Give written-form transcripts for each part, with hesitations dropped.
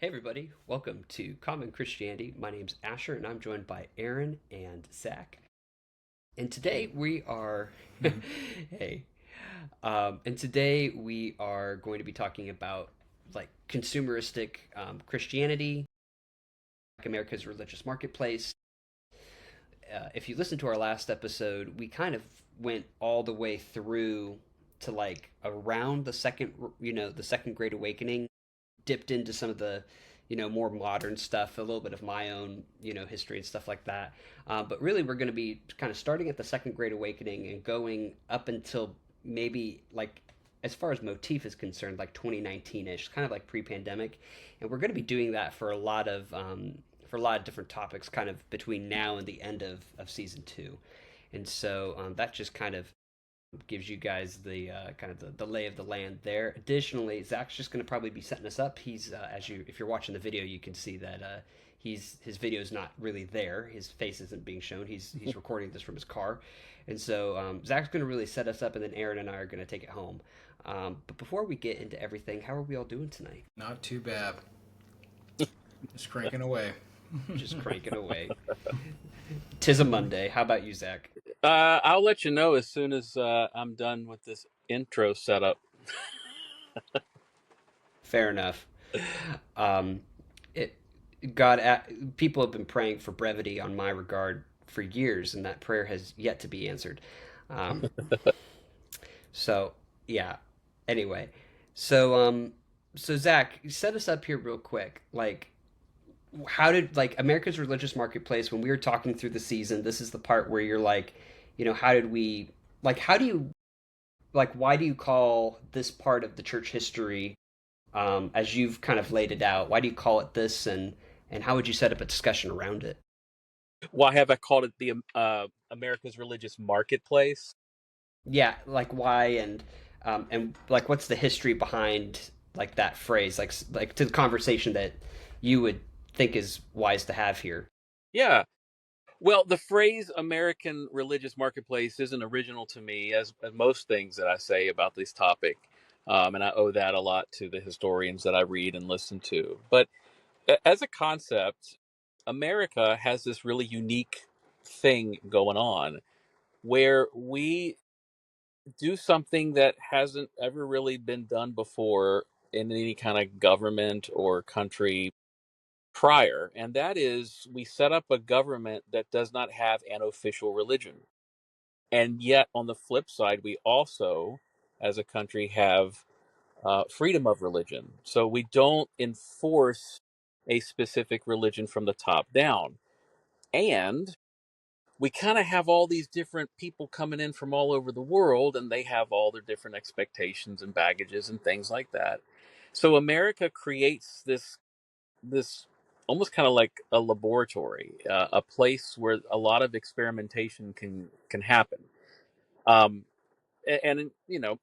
Hey everybody, welcome to Common Christianity. My name's Asher and I'm joined by Aaron and Zach. And today we are Mhm. hey. And today we are going to be talking about like consumeristic Christianity, like America's religious marketplace. If you listen to our last episode, we kind of went all the way through to like around the second Great Awakening, dipped into some of the more modern stuff, a little bit of my own history and stuff like that. But really, we're going to be kind of starting at the Second Great Awakening and going up until maybe like as far as motif is concerned, like 2019-ish, kind of like pre-pandemic, and we're going to be doing that for a lot of different topics, kind of between now and the end of season two. And so that just kind of gives you guys the kind of the lay of the land there. Additionally, Zach's just going to probably be setting us up. He's if you're watching the video, you can see that his video is not really there. His face isn't being shown. He's recording this from his car, and so Zach's going to really set us up, and then Aaron and I are going to take it home. But before we get into everything, how are we all doing tonight? Not too bad. Just cranking away. Just cranking away. Tis a Monday. How about you, Zach? I'll let you know as soon as I'm done with this intro setup. Fair enough. Um, it God, people have been praying for brevity on my regard for years, and that prayer has yet to be answered. Um, so yeah. Anyway, so so Zach, set us up here real quick. Like, how did like America's religious marketplace? When we were talking through the season, this is the part where you're like, how did we like? How do you like? Why do you call this part of the church history as you've kind of laid it out? Why do you call it this, and how would you set up a discussion around it? Why have I called it the America's religious marketplace? Yeah, like why and like what's the history behind like that phrase, like to the conversation that you would think is wise to have here. Yeah. Well, the phrase American religious marketplace isn't original to me, as most things that I say about this topic. And I owe that a lot to the historians that I read and listen to. But as a concept, America has this really unique thing going on where we do something that hasn't ever really been done before in any kind of government or country prior. And that is, we set up a government that does not have an official religion. And yet, on the flip side, we also, as a country, have freedom of religion. So we don't enforce a specific religion from the top down. And we kind of have all these different people coming in from all over the world, and they have all their different expectations and baggages and things like that. So America creates this almost kind of like a laboratory, a place where a lot of experimentation can happen. um, and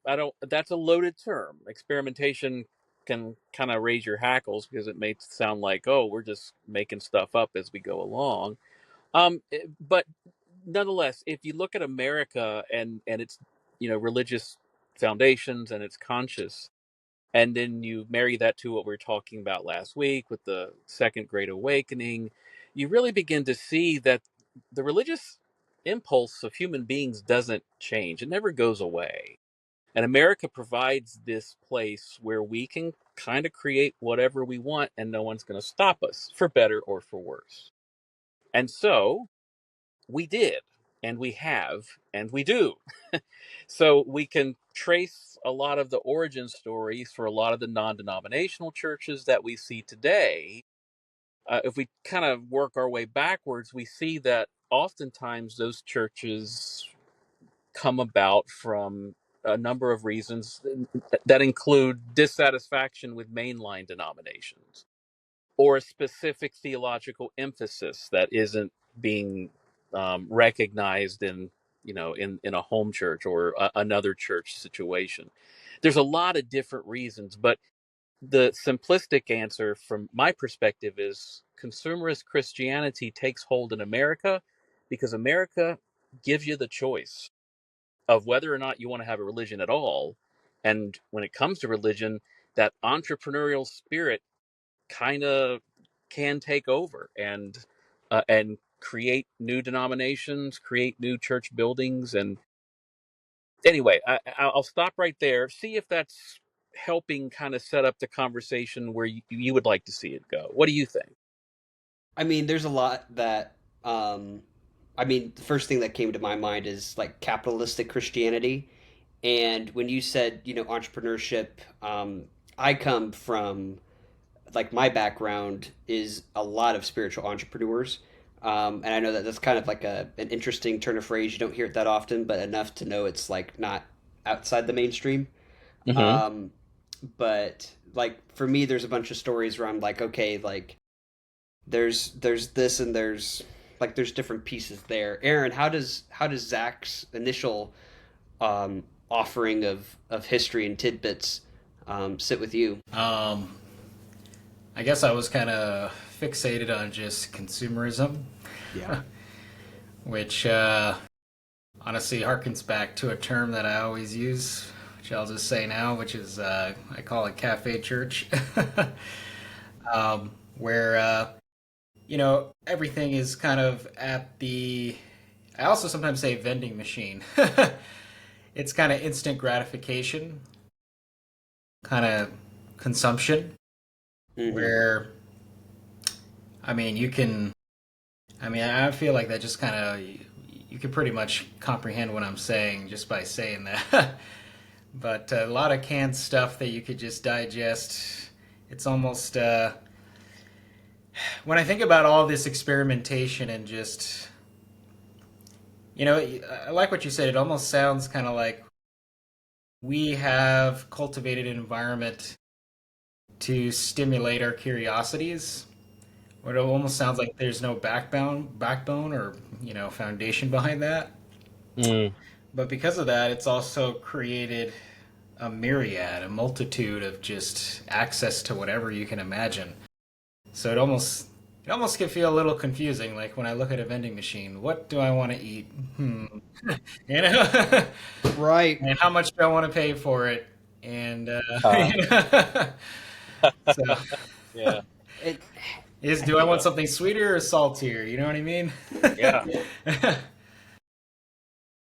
I don't, that's a loaded term. Experimentation can kind of raise your hackles because it may sound like, oh, we're just making stuff up as we go along. But nonetheless, if you look at America and its religious foundations and its conscious, and then you marry that to what we were talking about last week with the Second Great Awakening, you really begin to see that the religious impulse of human beings doesn't change. It never goes away. And America provides this place where we can kind of create whatever we want and no one's going to stop us, for better or for worse. And so we did, and we have, and we do. So we can trace a lot of the origin stories for a lot of the non-denominational churches that we see today. If we kind of work our way backwards, we see that oftentimes those churches come about from a number of reasons that include dissatisfaction with mainline denominations, or a specific theological emphasis that isn't being recognized in in a home church or another church situation. There's a lot of different reasons, but the simplistic answer from my perspective is consumerist Christianity takes hold in America because America gives you the choice of whether or not you want to have a religion at all. And when it comes to religion, that entrepreneurial spirit kind of can take over and create new denominations, create new church buildings. And anyway, I'll stop right there. See if that's helping kind of set up the conversation where you would like to see it go. What do you think? I mean, there's a lot that I mean, the first thing that came to my mind is like capitalistic Christianity. And when you said, entrepreneurship, I come from, like, my background is a lot of spiritual entrepreneurs. And I know that that's kind of like an interesting turn of phrase. You don't hear it that often, but enough to know it's like not outside the mainstream. Mm-hmm. Um, but like for me, there's a bunch of stories where I'm like, okay, like there's this and there's different pieces there. Aaron, how does Zach's initial offering of history and tidbits sit with you? I guess I was kind of fixated on just consumerism, Yeah. which honestly harkens back to a term that I always use, which I'll just say now, which is I call it cafe church, where everything is kind of at the. I also sometimes say vending machine. It's kind of instant gratification, kind of consumption, Mm-hmm. where I mean you can. I mean, I feel like that just kind of you can pretty much comprehend what I'm saying just by saying that. But a lot of canned stuff that you could just digest. It's almost when I think about all this experimentation and just I like what you said. It almost sounds kind of like we have cultivated an environment to stimulate our curiosities. Or it almost sounds like there's no backbone or foundation behind that. Mm. But because of that, it's also created a multitude of just access to whatever you can imagine. So it almost can feel a little confusing. Like when I look at a vending machine, what do I want to eat? You know, Right. and how much do I want to pay for it? And Uh, so yeah. It, do I want something sweeter or saltier? You know what I mean? Yeah. I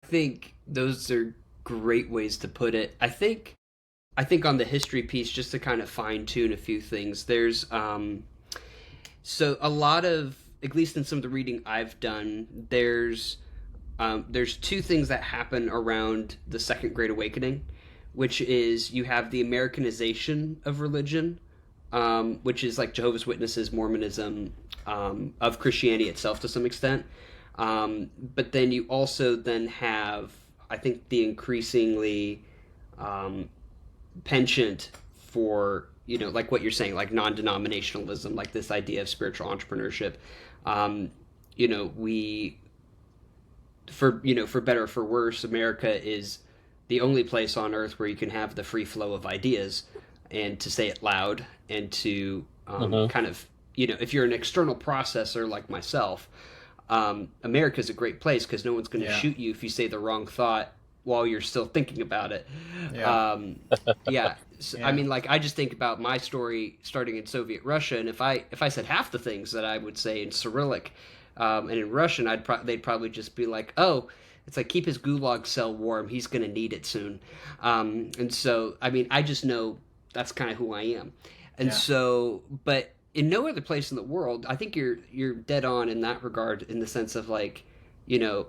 think those are great ways to put it. I think on the history piece, just to kind of fine tune a few things, there's so a lot of, at least in some of the reading I've done, there's two things that happen around the Second Great Awakening, which is you have the Americanization of religion, which is like Jehovah's Witnesses, Mormonism, of Christianity itself to some extent. But then you also then have, I think, the increasingly penchant for, like what you're saying, like non-denominationalism, like this idea of spiritual entrepreneurship. We, for better or for worse, America is the only place on earth where you can have the free flow of ideas and to say it loud and to Mm-hmm. kind of, if you're an external processor like myself, America is a great place because no one's going to Yeah, shoot you if you say the wrong thought while you're still thinking about it. yeah, Yeah, so, I yeah, mean, like I just think about my story starting in Soviet Russia, and if I said half the things that I would say in Cyrillic and in Russian, they'd probably just be like, "Oh, it's like keep his gulag cell warm. He's going to need it soon." And so, I mean, I just know that's kind of who I am, and yeah, so, but in no other place in the world, I think you're dead on in that regard, in the sense of like, you know,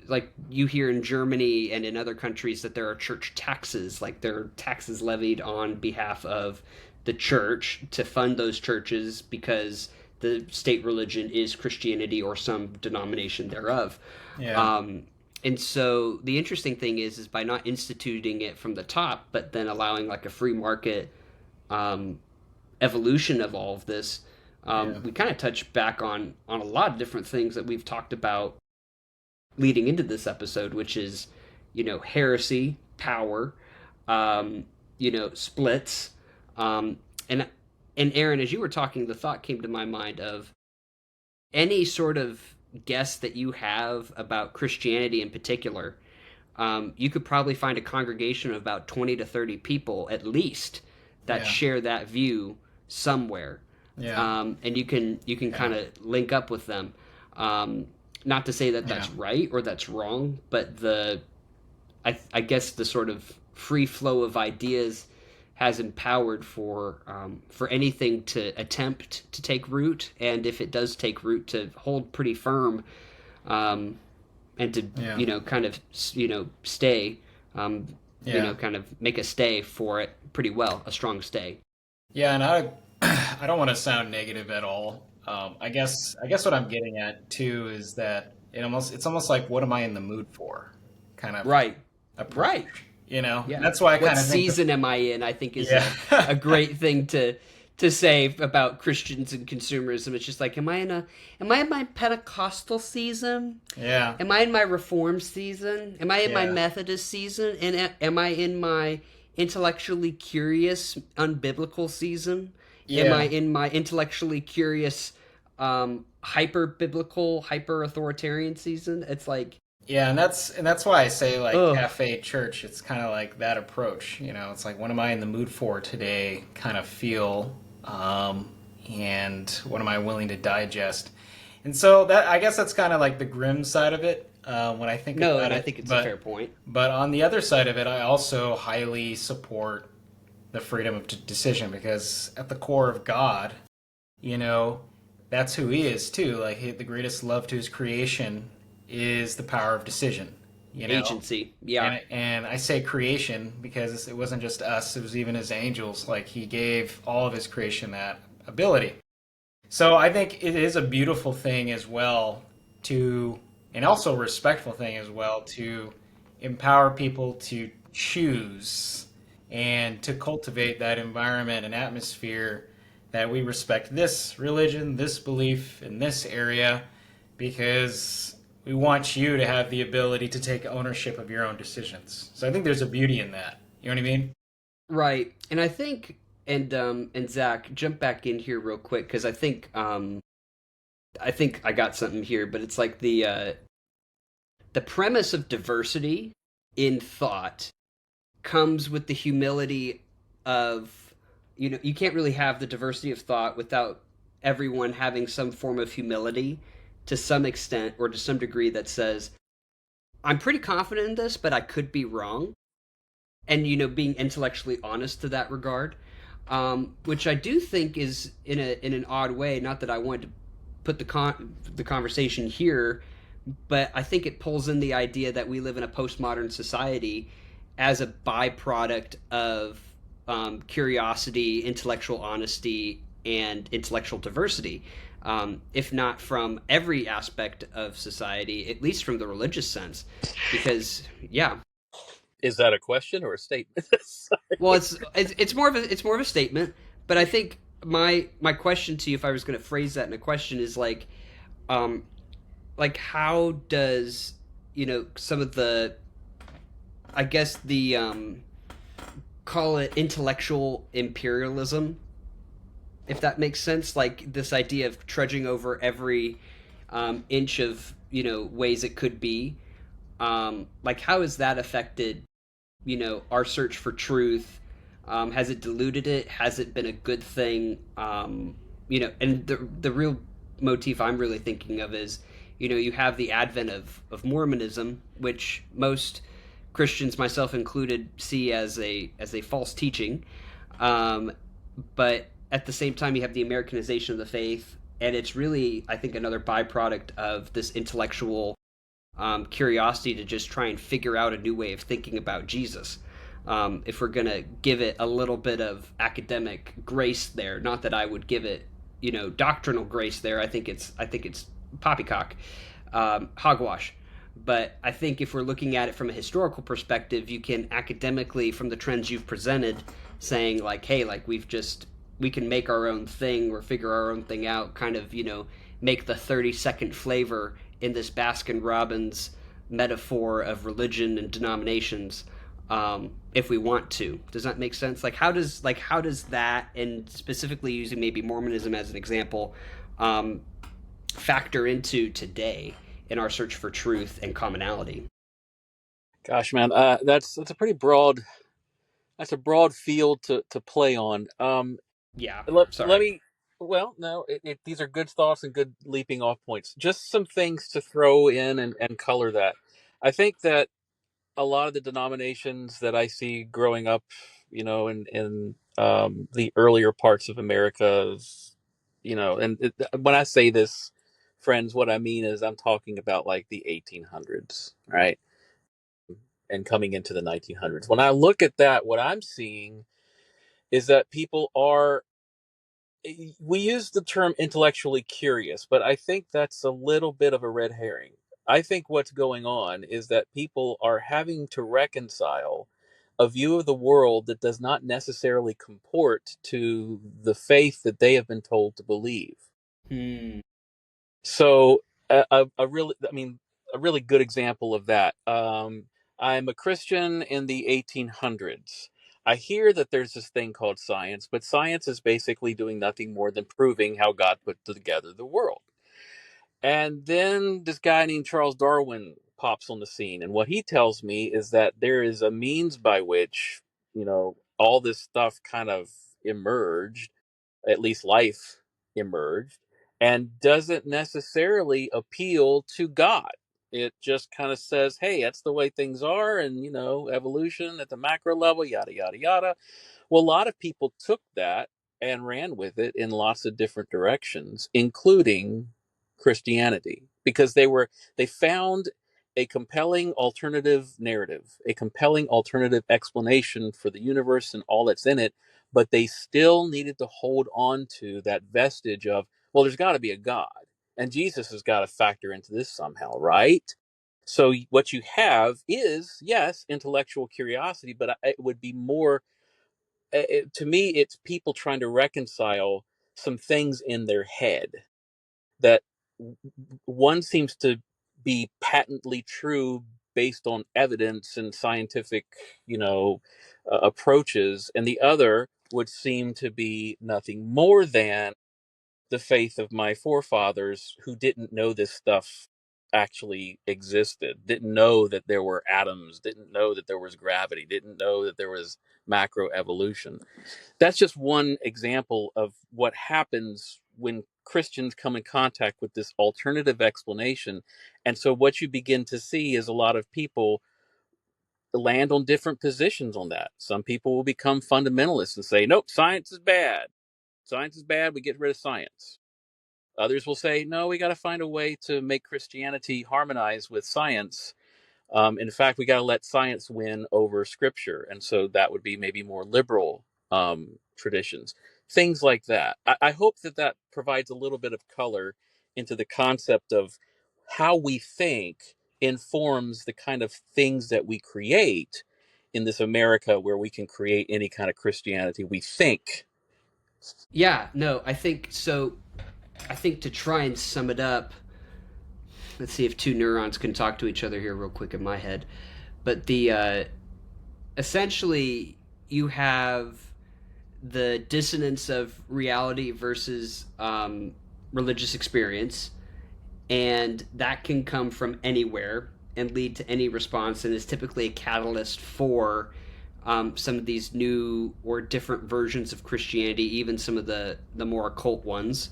like you hear in Germany and in other countries that there are church taxes, like there are taxes levied on behalf of the church to fund those churches because the state religion is Christianity or some denomination thereof. yeah, Um, and so the interesting thing is by not instituting it from the top, but then allowing like a free market um, evolution of all of this, yeah, we kind of touch back on a lot of different things that we've talked about leading into this episode, which is, heresy, power, splits, um, and and Aaron, as you were talking, the thought came to my mind of any sort of guess that you have about Christianity in particular. You could probably find a congregation of about 20 to 30 people at least that yeah, share that view somewhere. Yeah. and you can kind Yeah. of link up with them. Um, Not to say that Yeah. that's right or that's wrong, but I guess the sort of free flow of ideas has empowered for anything to attempt to take root, and if it does take root, to hold pretty firm, um, and to Yeah. kind of stay, Yeah. kind of make a stay for it pretty well, a strong stay. Yeah, and I I don't want to sound negative at all. I guess what I'm getting at too is that it's almost like what am I in the mood for, kind of Right, right. approach. You know, Yeah. that's why I What kind of think season am I in? I think is yeah, a great thing to say about Christians and consumerism. It's just like, am I in my Pentecostal season? yeah, Am I in my Reformed season? Am I in my yeah, Methodist season? And am I in my intellectually curious, unbiblical season? Am I yeah, in my intellectually curious, hyper biblical, hyper authoritarian season? It's like, yeah, and that's why I say like ugh, cafe church. It's kind of like that approach. You know, it's like what am I in the mood for today? Kind of feel, um, and what am I willing to digest? And so that I guess that's kind of like the grim side of it when I think no, about and I it. think it's a fair But point. but on the other side of it, I also highly support the freedom of decision because at the core of God, you know, that's who He is too. Like the greatest love to His creation is the power of decision. You know, Agency, yeah. and I say creation because it wasn't just us; it was even His angels. Like He gave all of His creation that ability. So I think it is a beautiful thing as well to, and also a respectful thing as well to empower people to choose and to cultivate that environment and atmosphere that we respect this religion, this belief in this area, because we want you to have the ability to take ownership of your own decisions. So I think there's a beauty in that. You know what I mean? Right. And I think and Zach, jump back in here real quick because I think I got something here, but it's like the premise of diversity in thought comes with the humility of you can't really have the diversity of thought without everyone having some form of humility to some extent or to some degree that says I'm pretty confident in this, but I could be wrong, and being intellectually honest to that regard, which I do think is in an odd way. Not that I wanted to put the conversation here, but I think it pulls in the idea that we live in a postmodern society as a byproduct of curiosity, intellectual honesty, and intellectual diversity. If not from every aspect of society, at least from the religious sense, because yeah, Is that a question or a statement? well, Sorry. it's more of a statement, but I think my question to you, if I was going to phrase that in a question, is um, like how does some of the I guess the call it intellectual imperialism, if that makes sense, like this idea of trudging over every inch of ways it could be, like how has that affected our search for truth? Has it diluted it? Has it been a good thing? And the real motif I'm really thinking of is, you have the advent of Mormonism, which most Christians, myself included, see as a false teaching. Um, but at the same time, you have the Americanization of the faith, and it's really, I think, another byproduct of this intellectual curiosity to just try and figure out a new way of thinking about Jesus. If we're gonna give it a little bit of academic grace there, not that I would give it, doctrinal grace there. I think it's poppycock, hogwash. But I think if we're looking at it from a historical perspective, you can academically, from the trends you've presented, saying like, hey, like we can make our own thing or figure our own thing out, kind of, make the 30-second flavor in this Baskin Robbins metaphor of religion and denominations, if we want to. Does that make sense? Like how does that, and specifically using maybe Mormonism as an example, um, factor into today in our search for truth and commonality? Gosh, man, that's a pretty broad. That's a broad field to play on. Yeah, Let sorry. me Well, no, these are good thoughts and good leaping off points. Just some things to throw in and color that. I think that a lot of the denominations that I see growing up, in the earlier parts of America's, when I say this, friends, what I mean is I'm talking about like the 1800s, right? And coming into the 1900s. When I look at that, what I'm seeing is that people are, we use the term intellectually curious, but I think that's a little bit of a red herring. I think what's going on is that people are having to reconcile a view of the world that does not necessarily comport to the faith that they have been told to believe. Hmm. So, a really good example of that. I'm a Christian in the 1800s. I hear that there's this thing called science, but science is basically doing nothing more than proving how God put together the world. And then this guy named Charles Darwin pops on the scene, and what he tells me is that there is a means by which, all this stuff kind of emerged, at least life emerged, and doesn't necessarily appeal to God. It just kind of says, hey, that's the way things are, and, evolution at the macro level, yada, yada, yada. Well, a lot of people took that and ran with it in lots of different directions, including Christianity, because they found a compelling alternative narrative, a compelling alternative explanation for the universe and all that's in it, but they still needed to hold on to that vestige of, well, there's got to be a God, and Jesus has got to factor into this somehow, right? So what you have is, yes, intellectual curiosity, but it would be more, to me, it's people trying to reconcile some things in their head that one seems to be patently true based on evidence and scientific, approaches, and the other would seem to be nothing more than the faith of my forefathers who didn't know this stuff actually existed, didn't know that there were atoms, didn't know that there was gravity, didn't know that there was macroevolution. That's just one example of what happens when Christians come in contact with this alternative explanation. And so what you begin to see is a lot of people land on different positions on that. Some people will become fundamentalists and say, nope, science is bad. Science is bad. We get rid of science. Others will say, no, we got to find a way to make Christianity harmonize with science. In fact, we got to let science win over scripture. And so that would be maybe more liberal traditions, things like that. I hope that that provides a little bit of color into the concept of how we think informs the kind of things that we create in this America where we can create any kind of Christianity we think. Yeah, no, I think so. I think to try and sum it up, let's see if two neurons can talk to each other here real quick in my head. But the essentially you have the dissonance of reality versus religious experience, and that can come from anywhere and lead to any response, and is typically a catalyst for some of these new or different versions of Christianity, even some of the more occult ones,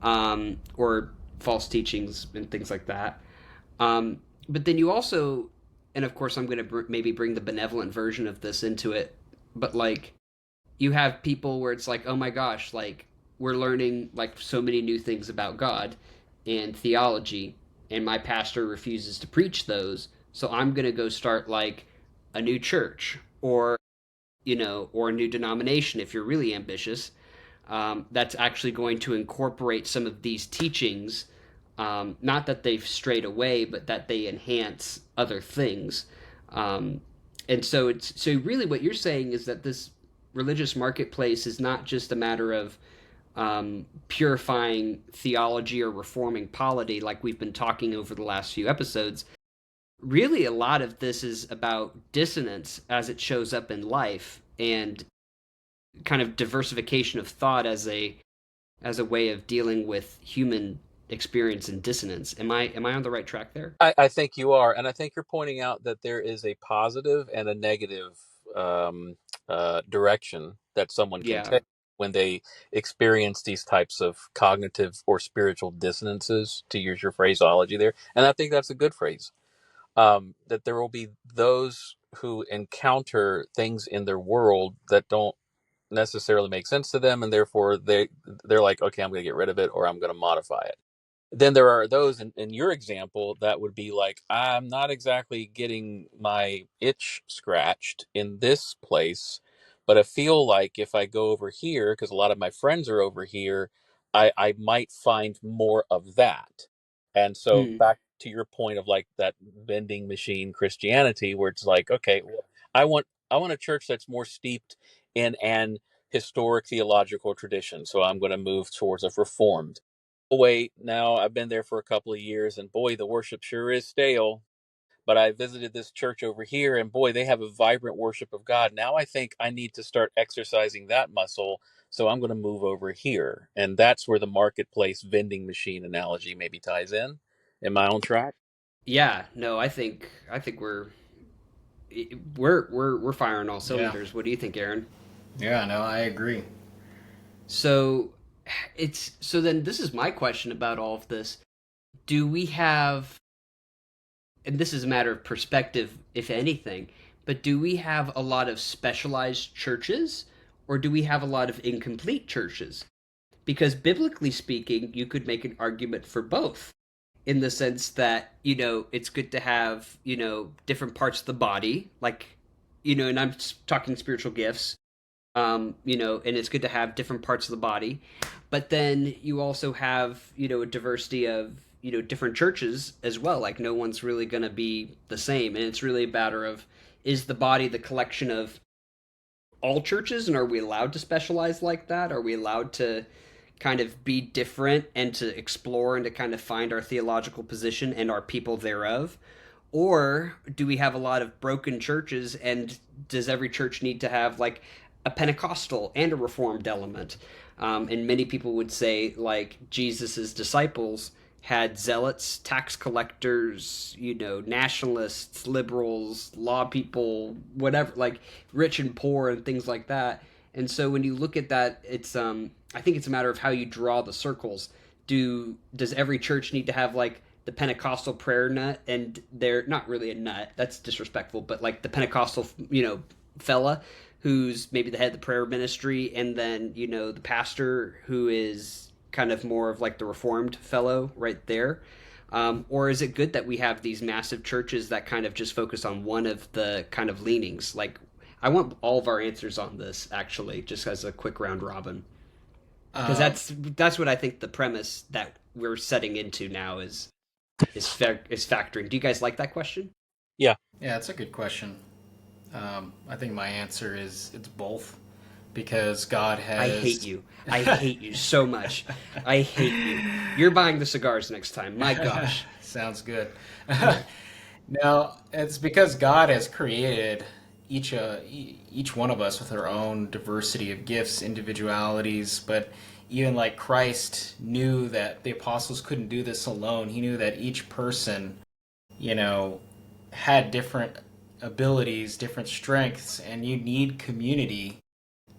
or false teachings and things like that. But then you also, and of course, I'm going to maybe bring the benevolent version of this into it, but like you have people where it's like, oh my gosh, like we're learning like so many new things about God and theology, and my pastor refuses to preach those, so I'm going to go start like a new church, or or a new denomination if you're really ambitious, that's actually going to incorporate some of these teachings. Not that they've strayed away, but that they enhance other things. Um, and so it's so really what you're saying is that this religious marketplace is not just a matter of purifying theology or reforming polity, like we've been talking over the last few episodes. Really, a lot of this is about dissonance as it shows up in life, and kind of diversification of thought as a way of dealing with human experience and dissonance. Am I on the right track there? I think you are, and I think you're pointing out that there is a positive and a negative um, direction that someone can Yeah. take. when they experience these types of cognitive or spiritual dissonances, to use your phraseology there. And I think that's a good phrase. That there will be those who encounter things in their world that don't necessarily make sense to them, and therefore they're like, okay, I'm going to get rid of it, or I'm going to modify it. Then there are those in your example that would be like, I'm not exactly getting my itch scratched in this place, but I feel like if I go over here, because a lot of my friends are over here, I might find more of that. And so Hmm. back to your point of like that vending machine Christianity, where it's like, okay, well, I want a church that's more steeped in an historic theological tradition. So I'm going to move towards a reformed. Wait, now I've been there for a couple of years, and boy, the worship sure is stale. But I visited this church over here, and boy, they have a vibrant worship of God. Now I think I need to start exercising that muscle, so I'm going to move over here. And that's where the marketplace vending machine analogy maybe ties in. Am I on track? Yeah, no, I think we're firing all Yeah. cylinders. What do you think, Aaron? Yeah, no, I agree. So so then this is my question about all of this. Do we have, and this is a matter of perspective if anything, but do we have a lot of specialized churches or do we have a lot of incomplete churches? Because biblically speaking, you could make an argument for both in the sense that, it's good to have, different parts of the body, like, and I'm talking spiritual gifts, and it's good to have different parts of the body. But then you also have, a diversity of, different churches as well. Like no one's really going to be the same. And it's really a matter of, is the body the collection of all churches? And are we allowed to specialize like that? Are we allowed to kind of be different and to explore and to kind of find our theological position and our people thereof? Or do we have a lot of broken churches, and does every church need to have like a Pentecostal and a Reformed element? And many people would say like Jesus's disciples had zealots, tax collectors, nationalists, liberals, law people, whatever, like rich and poor and things like that. And so when you look at that, it's I think it's a matter of how you draw the circles. Does every church need to have like the Pentecostal prayer nut, and they're not really a nut, that's disrespectful, but like the Pentecostal, fella who's maybe the head of the prayer ministry, and then the pastor who is kind of more of like the reformed fellow right there? Or is it good that we have these massive churches that kind of just focus on one of the kind of leanings? Like, I want all of our answers on this, actually, just as a quick round robin, because Um, that's what I think the premise that we're setting into now is factoring. Do you guys like that question? Yeah. yeah, it's a good question. I think my answer is it's both because God I hate has. you. I hate you so much. I hate you. You're buying the cigars next time. My gosh. Sounds good. No, it's because God has created each one of us with our own diversity of gifts, individualities, but even like Christ knew that the apostles couldn't do this alone. He knew that each person, you know, had different abilities, different strengths, and you need community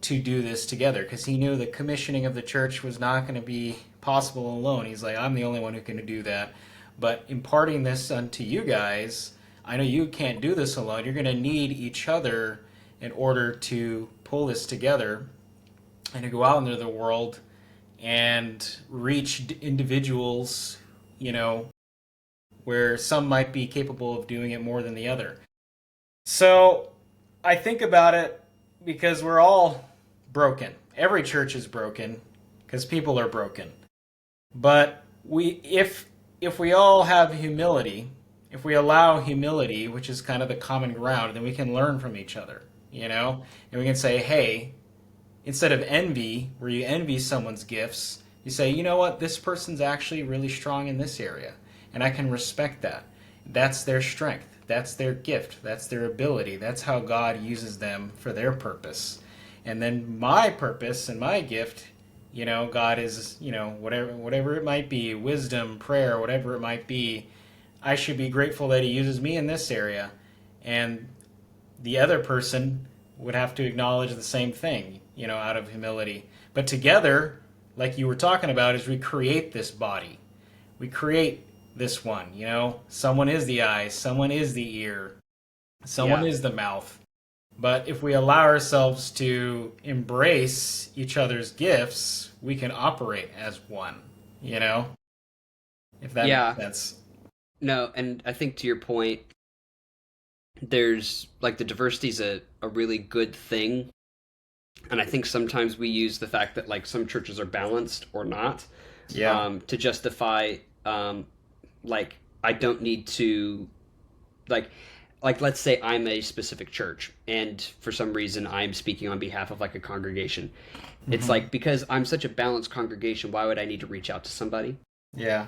to do this together because he knew the commissioning of the church was not going to be possible alone. He's like, I'm the only one who can do that. But imparting this unto you guys, I know you can't do this alone. You're going to need each other in order to pull this together and to go out into the world and reach individuals, you know, where some might be capable of doing it more than the other. So I think about it because we're all broken. Every church is broken because people are broken. But if we all have humility, if we allow humility, which is kind of the common ground, then we can learn from each other, you know? And we can say, hey, instead of envy, where you envy someone's gifts, you say, you know what, this person's actually really strong in this area, and I can respect that. That's their strength. That's their gift. That's their ability. That's how God uses them for their purpose. And then my purpose and my gift, you know, God is, you know, whatever it might be, wisdom, prayer, whatever it might be, I should be grateful that he uses me in this area. And the other person would have to acknowledge the same thing, out of humility. But together, like you were talking about, is we create this body. We create this one. Someone is the eye, someone is the ear, someone Yeah. is the mouth. But if we allow ourselves to embrace each other's gifts, we can operate as one, you know? If that makes Yeah. sense. No, and I think to your point, there's like the diversity is a really good thing. And I think sometimes we use the fact that like some churches are balanced or not Yeah. to justify like I don't need to like let's say I'm a specific church and for some reason I'm speaking on behalf of like a congregation. It's Hmm. like because I'm such a balanced congregation, why would I need to reach out to somebody? Yeah.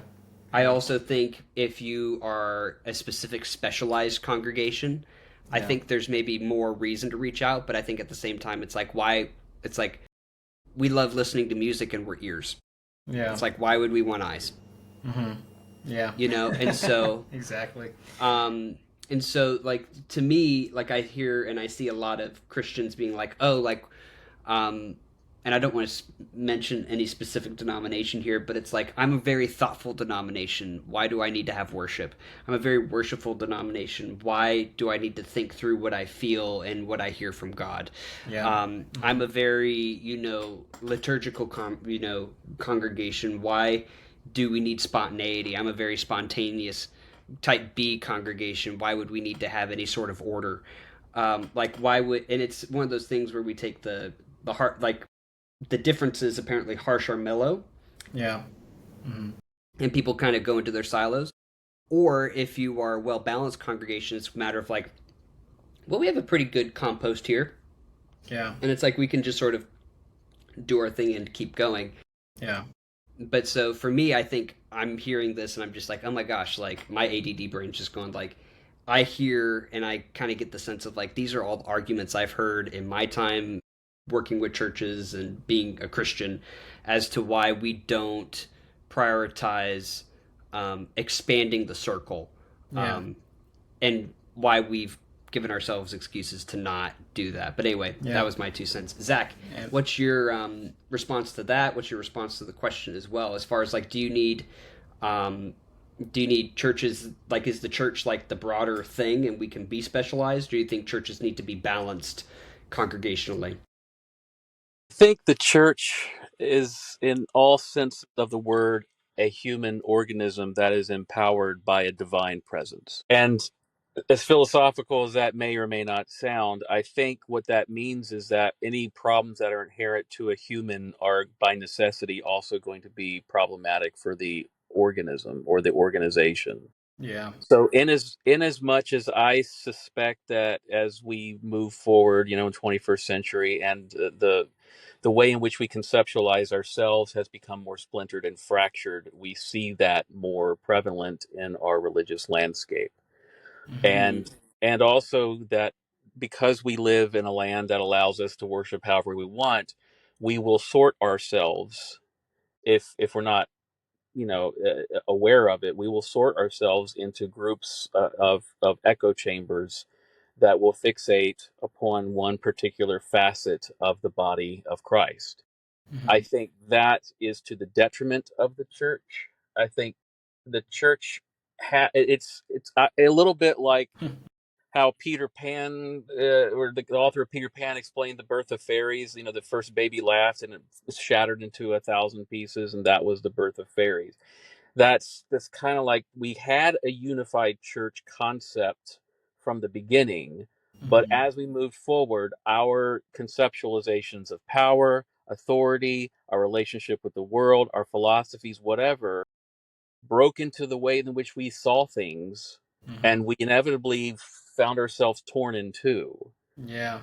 I also think if you are a specific specialized congregation, I Yeah. think there's maybe more reason to reach out, but I think at the same time it's like why it's like we love listening to music and we're ears. Yeah. It's like why would we want eyes? Hmm. Yeah. You know? And so Exactly. um like to me like I hear and I see a lot of Christians being like, "Oh, like um and I don't want to mention any specific denomination here, but it's like I'm a very thoughtful denomination. Why do I need to have worship? I'm a very worshipful denomination. Why do I need to think through what I feel and what I hear from God? Yeah. I'm a very liturgical congregation. Why do we need spontaneity? I'm a very spontaneous type B congregation. Why would we need to have any sort of order? Like why would and it's one of those things where we take the heart like the differences apparently harsh or mellow, Yeah. Hmm. and people kind of go into their silos. Or if you are a well balanced congregation, it's a matter of like, well, we have a pretty good compost here, Yeah. and it's like we can just sort of do our thing and keep going. Yeah. But so for me, I think I'm hearing this and I'm just like, oh my gosh, like my ADD brain's just going like, I hear and I kind of get the sense of like these are all the arguments I've heard in my time working with churches and being a Christian as to why we don't prioritize expanding the circle, Yeah. um, and why we've given ourselves excuses to not do that. But anyway, that Yeah. was my 2 cents. Zach, And what's your response to that? What's your response to the question as well? As far as like, um, do you need churches like is the church like the broader thing and we can be specialized? Or do you think churches need to be balanced congregationally? I think the church is, in all sense of the word, a human organism that is empowered by a divine presence. And as philosophical as that may or may not sound, I think what that means is that any problems that are inherent to a human are by necessity also going to be problematic for the organism or the organization. yeah. So in as much as I suspect that as we move forward, in 21st century, and the way in which we conceptualize ourselves has become more splintered and fractured, we see that more prevalent in our religious landscape. Hmm. Mm-hmm. And also that because we live in a land that allows us to worship however we want, we will sort ourselves if we're not aware of it. We will sort ourselves into groups of echo chambers that will fixate upon one particular facet of the body of Christ. I Hmm. think that is to the detriment of the church. I think the church it's a little bit like how Peter Pan, or the author of Peter Pan, explained the birth of fairies. The first baby laughed and it shattered into 1,000 pieces, and that was the birth of fairies. That's kind of like we had a unified church concept from the beginning, but Hmm. as we moved forward, our conceptualizations of power, authority, our relationship with the world, our philosophies, whatever, broke into the way in which we saw things, Hmm. and we inevitably found ourselves torn in two. Yeah.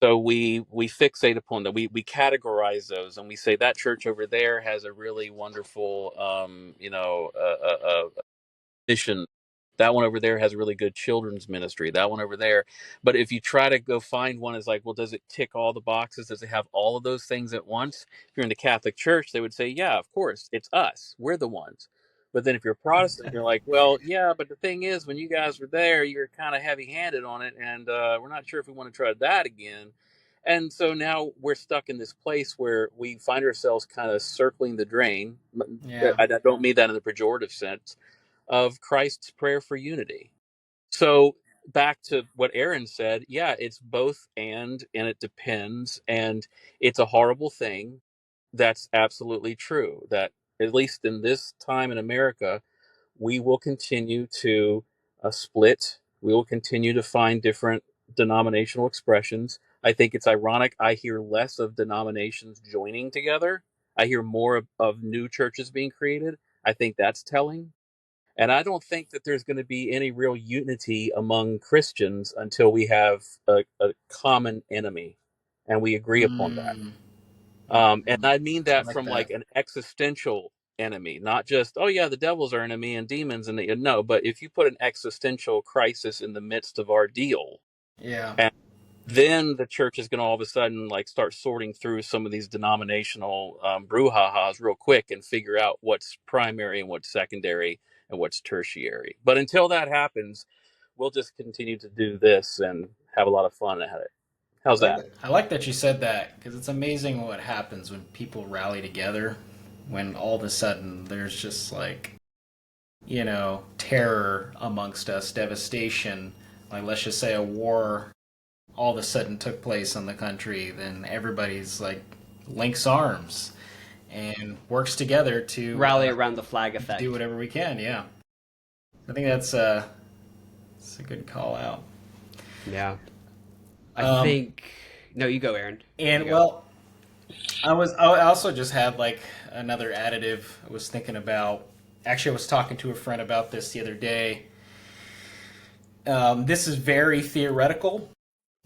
So we fixate upon that. We categorize those, and we say that church over there has a really wonderful mission. That one over there has a really good children's ministry. That one over there. But if you try to go find one, is like, well, does it tick all the boxes? Does it have all of those things at once? If you're in the Catholic Church, they would say, yeah, of course, it's us. We're the ones. But then if you're a Protestant, you're like, well, yeah, but the thing is, when you guys were there, you're kind of heavy-handed on it, and we're not sure if we want to try that again. And so now we're stuck in this place where we find ourselves kind of circling the drain. Yeah. I don't mean that in the pejorative sense of Christ's prayer for unity. So back to what Aaron said, yeah, it's both and it depends, and it's a horrible thing. That's absolutely true. That at least in this time in America, we will continue to split. We will continue to find different denominational expressions. I think it's ironic. I hear less of denominations joining together. I hear more of new churches being created. I think that's telling. And I don't think that there's going to be any real unity among Christians until we have a common enemy and we agree upon that. Mm. And I mean I that like from that. like an existential enemy, not just, oh, yeah, the devil's our enemy and demons. And no, but if you put an existential crisis in the midst of our deal, Yeah. and then the church is going to all of a sudden like start sorting through some of these denominational brouhahas real quick and figure out what's primary and what's secondary and what's tertiary. But until that happens, we'll just continue to do this and have a lot of fun at it. How's that? I like that you said that because it's amazing what happens when people rally together. When all of a sudden there's just like, terror amongst us, devastation. Like, let's just say a war all of a sudden took place in the country, then everybody's like links arms and works together to Rally around the flag do effect. whatever we can. Yeah, I think that's a good call out. Yeah. I Um, think. No, you go, Aaron. You and go. well, I also just had like another additive. I was thinking about. Actually, I was talking to a friend about this the other day. This is very theoretical,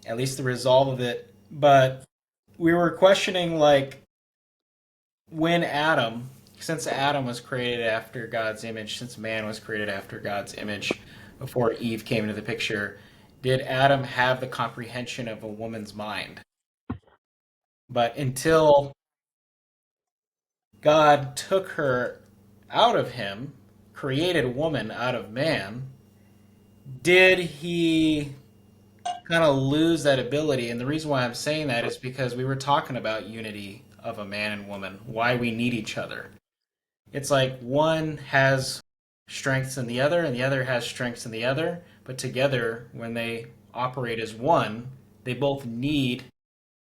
at least the resolve of it. But we were questioning like when Adam, since Adam was created after God's image, since man was created after God's image, before Eve came into the picture, did Adam have the comprehension of a woman's mind? But until God took her out of him, created woman out of man, did he kind of lose that ability? And the reason why I'm saying that is because we were talking about unity of a man and woman, why we need each other. It's like one has strengths in the other, and the other has strengths in the other, but together, when they operate as one, they both need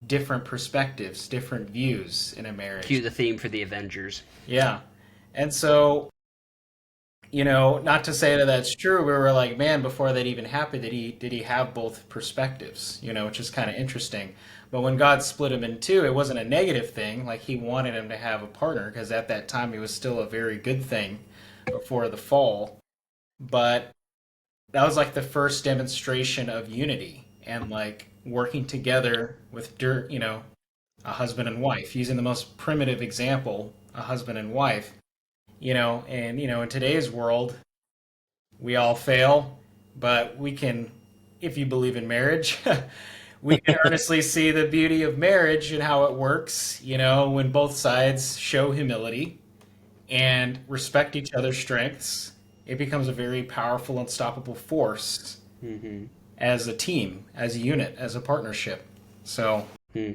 different perspectives, different views in a marriage. Cue the theme for the Avengers. Yeah. And so, not to say that that's true, we were like, man, before that even happened, did he have both perspectives, which is kind of interesting. But when God split him in two, it wasn't a negative thing. Like he wanted him to have a partner because at that time it was still a very good thing before the fall. But that was like the first demonstration of unity and like working together with a husband and wife, using the most primitive example, a husband and wife, and in today's world, we all fail, but we can, if you believe in marriage, we can earnestly see the beauty of marriage and how it works, when both sides show humility and respect each other's strengths. It becomes a very powerful, unstoppable force Mm-hmm. as a team, as a unit, as a partnership. So, Hmm.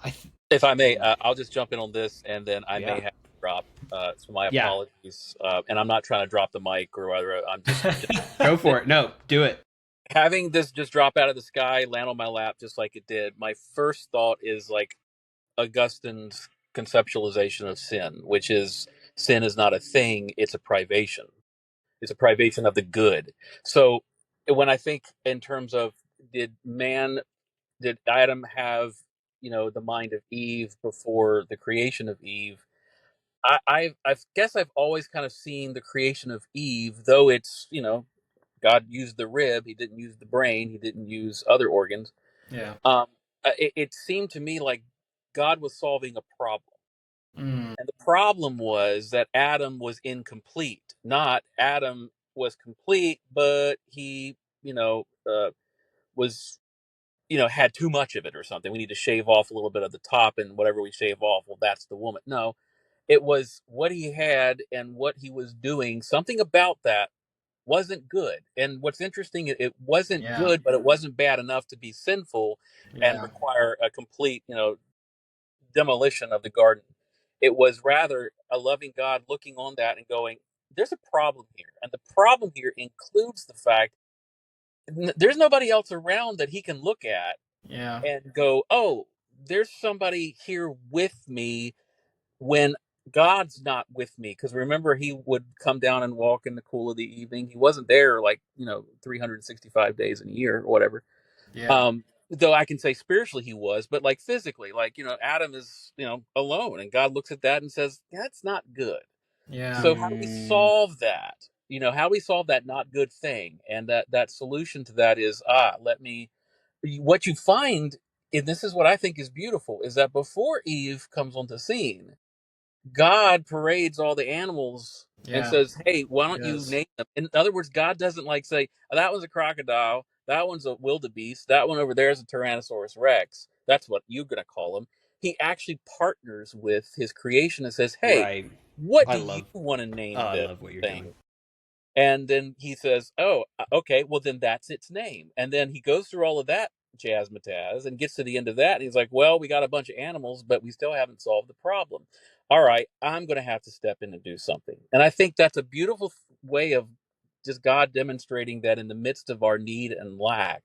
I th- If I may, I'll just jump in on this, and then I may yeah. have to drop. So my Yeah. apologies, and I'm not trying to drop the mic or whether I'm just Go for it. No, do it. having this just drop out of the sky, land on my lap, just like it did. My first thought is like Augustine's conceptualization of sin, which is sin is not a thing; it's a privation. It's a privation of the good. So when I think in terms of did man did Adam have, the mind of Eve before the creation of Eve? I guess I've always kind of seen the creation of Eve, though it's, God used the rib, he didn't use the brain, he didn't use other organs. yeah. Um, it seemed to me like God was solving a problem. Mm, And the problem was that Adam was incomplete. Not Adam was complete, but he, was had too much of it or something. We need to shave off a little bit of the top, and whatever we shave off, well, that's the woman. No, It was what he had and what he was doing. Something about that wasn't good. And what's interesting, it wasn't Yeah. good, but it wasn't bad enough to be sinful and Yeah. require a complete, demolition of the garden. It was rather a loving God looking on that and going, there's a problem here. And the problem here includes the fact there's nobody else around that he can look at Yeah. and go, oh, there's somebody here with me when God's not with me. Because remember, he would come down and walk in the cool of the evening. He wasn't there like, 365 days in a year or whatever. Yeah. Though I can say spiritually he was, but like physically, like, Adam is, alone, and God looks at that and says, that's not good. Yeah. So how do we Mm, solve that? How do we solve that not good thing? And that solution to that is, what you find, and this is what I think is beautiful, is that before Eve comes onto the scene, God parades all the animals and Yeah. says, "Hey, why don't you Yes. name them?" In other words, God doesn't like say, "Oh, that one's a crocodile, that one's a wildebeest, that one over there is a Tyrannosaurus Rex." That's what you're going to call him. He actually partners with his creation and says, "Hey, right. what I do you love. want to Oh, name I this love what you're doing. thing?" And then he says, "Oh, okay, well then that's its name." And then he goes through all of that jazzmatazz and gets to the end of that, and he's like, "Well, we got a bunch of animals, but we still haven't solved the problem. All right, I'm going to have to step in and do something." And I think that's a beautiful way of just God demonstrating that in the midst of our need and lack,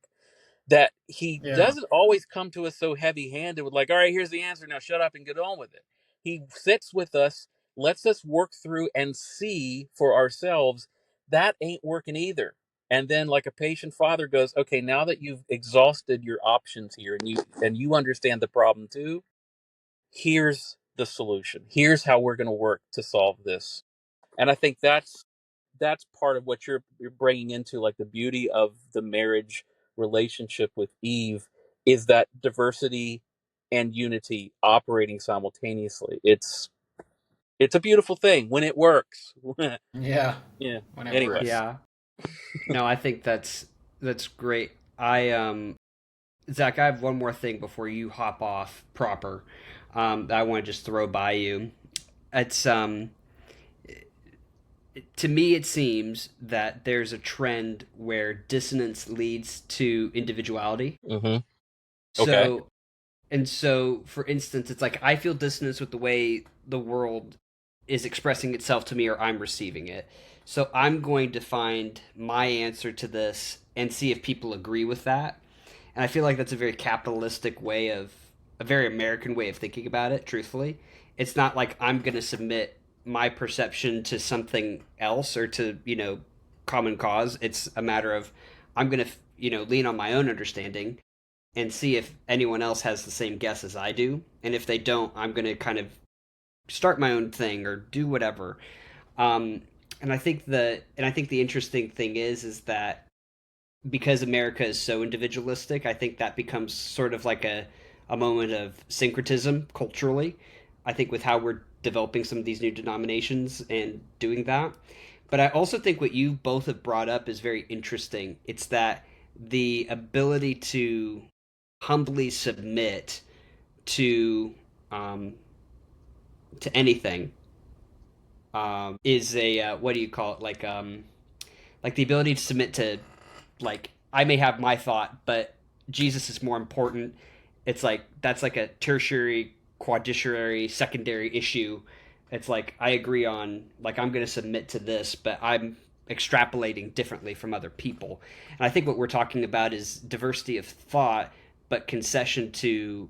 that he Yeah. doesn't always come to us so heavy-handed with like, all right, here's the answer, now shut up and get on with it. He sits with us, lets us work through and see for ourselves that ain't working either. And then like a patient father goes, okay, now that you've exhausted your options here and you understand the problem too, here's the solution. Here's how we're going to work to solve this. And I think that's part of what you're bringing into like the beauty of the marriage relationship with Eve, is that diversity and unity operating simultaneously. It's a beautiful thing when it works. Yeah. Yeah. When it Anyway. works. Yeah. No, I think that's great. Zach, I have one more thing before you hop off proper. That I want to just throw by you. It's to me it seems that there's a trend where dissonance leads to individuality. Mm-hmm. Okay. So for instance, it's like I feel dissonance with the way the world is expressing itself to me or I'm receiving it. So I'm going to find my answer to this and see if people agree with that. And I feel like that's a very capitalistic way of a very American way of thinking about it, truthfully. It's not like I'm going to submit my perception to something else or to, common cause. It's a matter of I'm going to, lean on my own understanding and see if anyone else has the same guess as I do. And if they don't, I'm going to kind of start my own thing or do whatever. Um, and I think the interesting thing is that because America is so individualistic, I think that becomes sort of like a moment of syncretism culturally. I think with how we're developing some of these new denominations and doing that. But I also think what you both have brought up is very interesting. It's that the ability to humbly submit to um, to anything is a what do you call it, like the ability to submit to, like, I may have my thought, but Jesus is more important. It's like that's like a tertiary, quaternary, secondary issue. It's like I agree on, like, I'm going to submit to this, but I'm extrapolating differently from other people. And I think what we're talking about is diversity of thought, but concession to,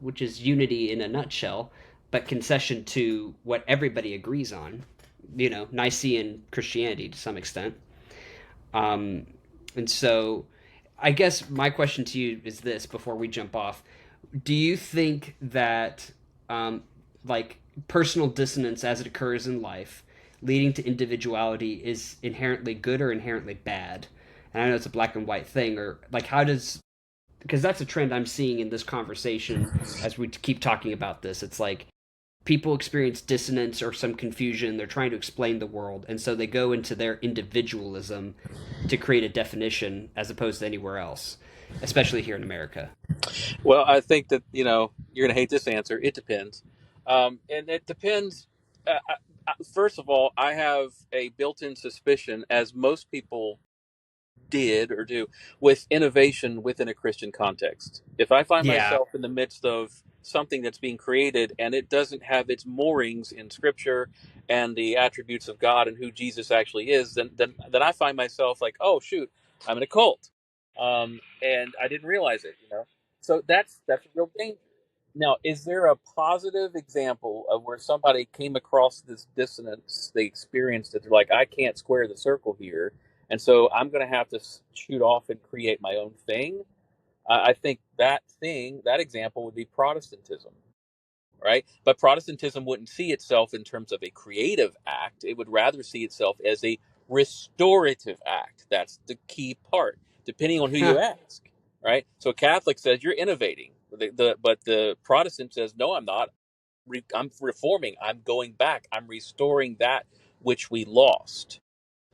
which is unity in a nutshell, but concession to what everybody agrees on, Nicene Christianity to some extent. Um, and so I guess my question to you is this before we jump off. Do you think that, um, like, personal dissonance as it occurs in life, leading to individuality, is inherently good or inherently bad? And I know it's a black and white thing, or like, how does, because that's a trend I'm seeing in this conversation as we keep talking about this. It's like people experience dissonance or some confusion. They're trying to explain the world, and so they go into their individualism to create a definition as opposed to anywhere else, especially here in America. Well, I think that, you're going to hate this answer. It depends. And it depends. First of all, I have a built-in suspicion, as most people did or do, with innovation within a Christian context. If I find Yeah. myself in the midst of something that's being created and it doesn't have its moorings in Scripture and the attributes of God and who Jesus actually is, then I find myself like, oh shoot, I'm in a cult, and I didn't realize it. So that's a real danger. Now, is there a positive example of where somebody came across this dissonance, they experienced it, they're like, I can't square the circle here, and so I'm going to have to shoot off and create my own thing? I think that example would be Protestantism, right? But Protestantism wouldn't see itself in terms of a creative act. It would rather see itself as a restorative act. That's the key part, depending on who you ask, right? So a Catholic says you're innovating, but the Protestant says, no, I'm not. I'm reforming. I'm going back. I'm restoring that which we lost.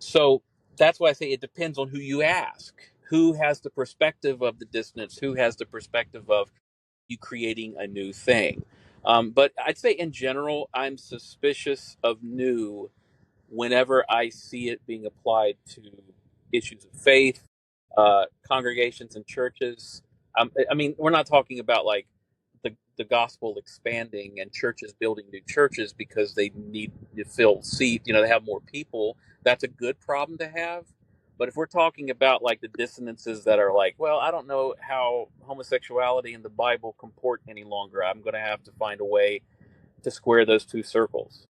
So that's why I say it depends on who you ask. Who has the perspective of the dissonance? Who has the perspective of you creating a new thing? But I'd say in general, I'm suspicious of new whenever I see it being applied to issues of faith, congregations and churches. I mean, we're not talking about like the gospel expanding and churches building new churches because they need to fill seats. They have more people. That's a good problem to have. But if we're talking about like the dissonances that are like, well, I don't know how homosexuality and the Bible comport any longer, I'm going to have to find a way to square those two circles.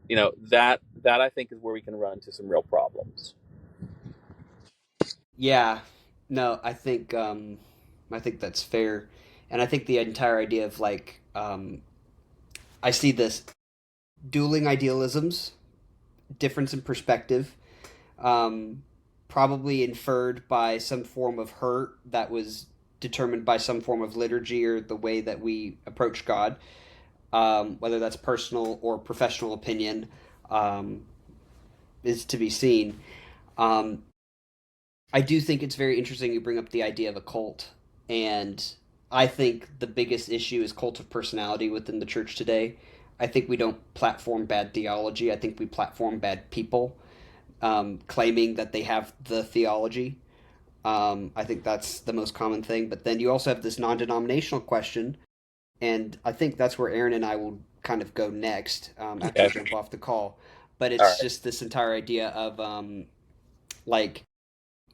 That I think is where we can run into some real problems. Yeah. No, I think that's fair. And I think the entire idea of like I see this dueling idealisms, difference in perspective, um, probably inferred by some form of hurt that was determined by some form of liturgy or the way that we approach God, whether that's personal or professional opinion, um, is to be seen. Um, I do think it's very interesting you bring up the idea of a cult, and I think the biggest issue is cult of personality within the church today. I think we don't platform bad theology. I think we platform bad people, claiming that they have the theology. I think that's the most common thing. But then you also have this non-denominational question, and I think that's where Aaron and I will kind of go next after Okay. we jump off the call. But All it's right. just this entire idea of like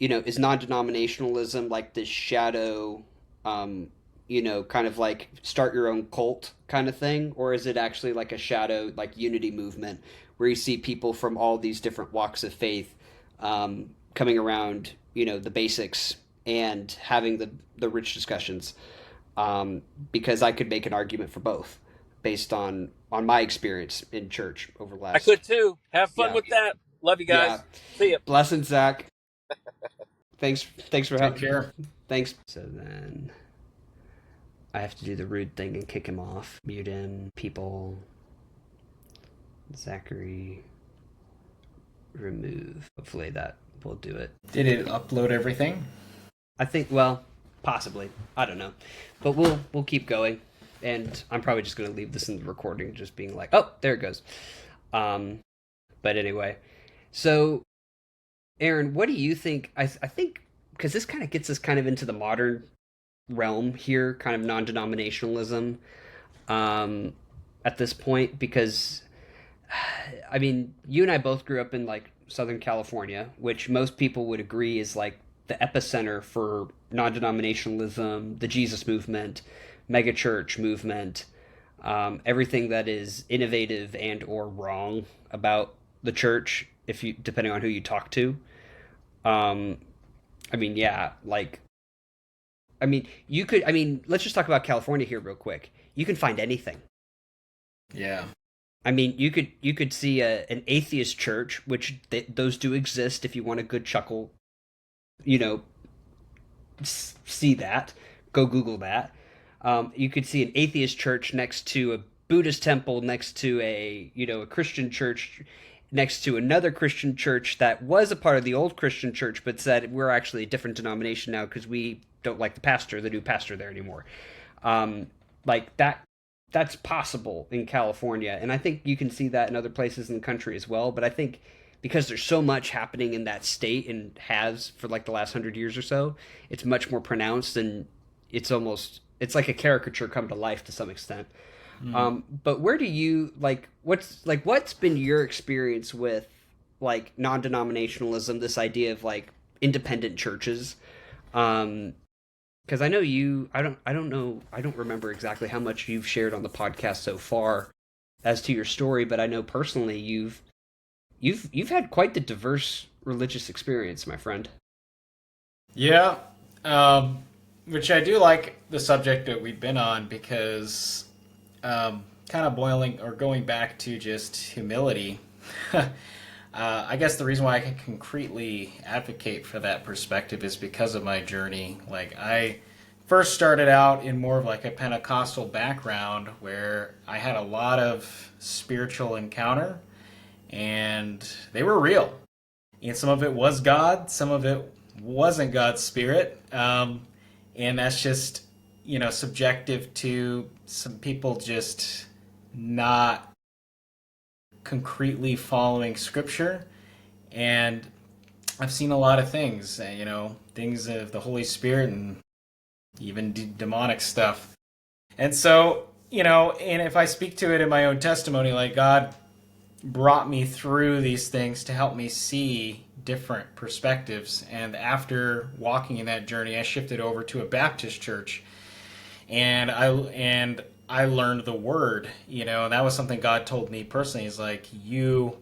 is non-denominationalism like this shadow, kind of like start your own cult kind of thing, or is it actually like a shadow, like unity movement, where you see people from all these different walks of faith coming around, the basics and having the rich discussions? Because I could make an argument for both based on my experience in church over the I last. could too. Have fun Yeah, with that. Love you yeah. guys. See ya. Blessings, Zach. Thanks for Take help. care. Thanks. So then I have to do the rude thing and kick him off. Mute him. People. Zachary. Remove. Hopefully that will do it. Did it upload everything? I think. Well, possibly. I don't know, but we'll keep going. And I'm probably just going to leave this in the recording, just being like, oh, there it goes. Um, but anyway, so Aaron, what do you think? I think because this kind of gets us kind of into the modern realm here, kind of non-denominationalism, um, at this point, because I mean, you and I both grew up in like Southern California, which most people would agree is like the epicenter for non-denominationalism, the Jesus movement, megachurch movement, everything that is innovative and or wrong about the church, if you depending on who you talk to. Um, I mean, yeah, like I mean, you could. I mean, let's just talk about California here real quick. You can find anything. Yeah. I mean, you could see an atheist church, which those do exist. If you want a good chuckle, you know, see that. Go Google that. You could see an atheist church next to a Buddhist temple, next to a Christian church, next to another Christian church that was a part of the old Christian church, but said we're actually a different denomination now because we don't like the new pastor there anymore. Like that that's possible in California, and I think you can see that in other places in the country as well. But I think because there's so much happening in that state and has for like the last 100 years or so, it's much more pronounced, and it's like a caricature come to life to some extent. Mm. But where do you what's been your experience with like non-denominationalism, this idea of like independent churches? Um, because I know I don't know, I don't remember exactly how much you've shared on the podcast so far as to your story, but I know personally you've had quite the diverse religious experience, my friend. Yeah, um, which I do like the subject that we've been on because kind of boiling or going back to just humility. I guess the reason why I can concretely advocate for that perspective is because of my journey. Like, I first started out in more of like a Pentecostal background where I had a lot of spiritual encounter and they were real. And some of it was God, some of it wasn't God's spirit. And that's just, subjective to some people just not concretely following scripture. And I've seen a lot of things, things of the Holy Spirit and even demonic stuff. And so, and if I speak to it in my own testimony, like God brought me through these things to help me see different perspectives. And after walking in that journey, I shifted over to a Baptist church, and I learned the word. And that was something God told me personally. He's like, you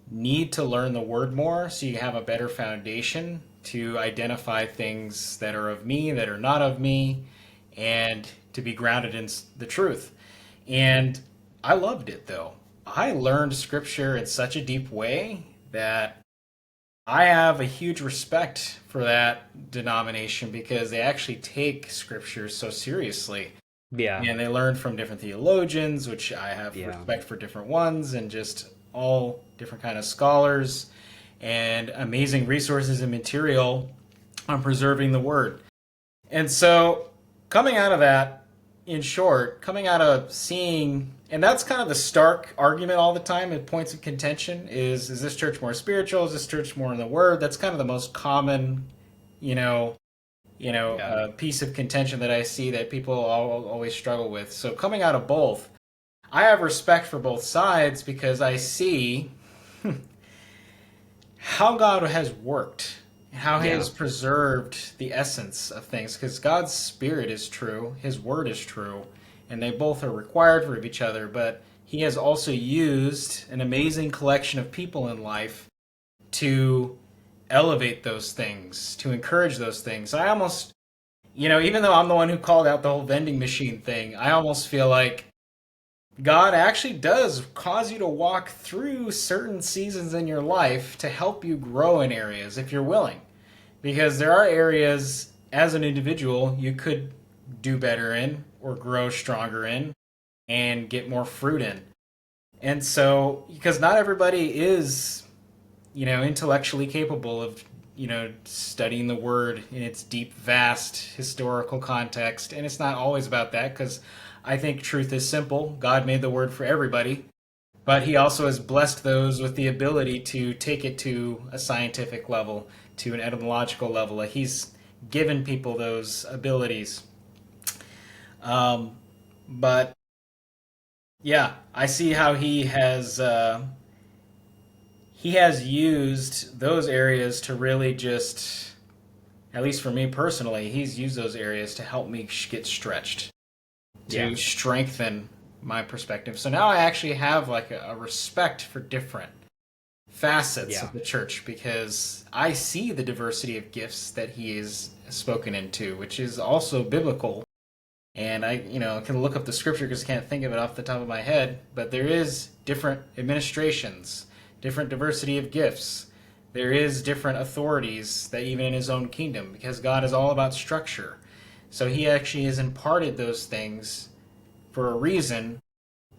need to learn the word more so you have a better foundation to identify things that are of me, that are not of me, and to be grounded in the truth. And I loved it though. I learned scripture in such a deep way that I have a huge respect for that denomination because they actually take scripture so seriously. Yeah. And they learn from different theologians, which I have Yeah. respect for different ones, and just all different kind of scholars and amazing resources and material on preserving the word. And so coming out of that, in short, coming out of seeing, and that's kind of the stark argument all the time at points of contention is this church more spiritual? Is this church more in the word? That's kind of the most common, you know, Yeah. piece of contention that I see that people always struggle with. So coming out of both, I have respect for both sides because I see how God has worked, how He Yeah. has preserved the essence of things. Because God's Spirit is true, His Word is true, and they both are required for each other. But He has also used an amazing collection of people in life to elevate those things, to encourage those things. I almost, even though I'm the one who called out the whole vending machine thing, I almost feel like God actually does cause you to walk through certain seasons in your life to help you grow in areas if you're willing. Because there are areas as an individual you could do better in or grow stronger in and get more fruit in. And so, because not everybody is, intellectually capable of, studying the word in its deep, vast historical context. And it's not always about that because I think truth is simple. God made the word for everybody, but He also has blessed those with the ability to take it to a scientific level, to an etymological level. Like He's given people those abilities. But yeah, I see how He has used those areas to really just, at least for me personally, He's used those areas to help me get stretched, Yeah. to strengthen my perspective. So now I actually have like a respect for different facets Yeah. of the church because I see the diversity of gifts that He is spoken into, which is also biblical. And I, can look up the scripture because I can't think of it off the top of my head, but there is different administrations, different diversity of gifts. There is different authorities that even in His own kingdom, because God is all about structure. So He actually has imparted those things for a reason,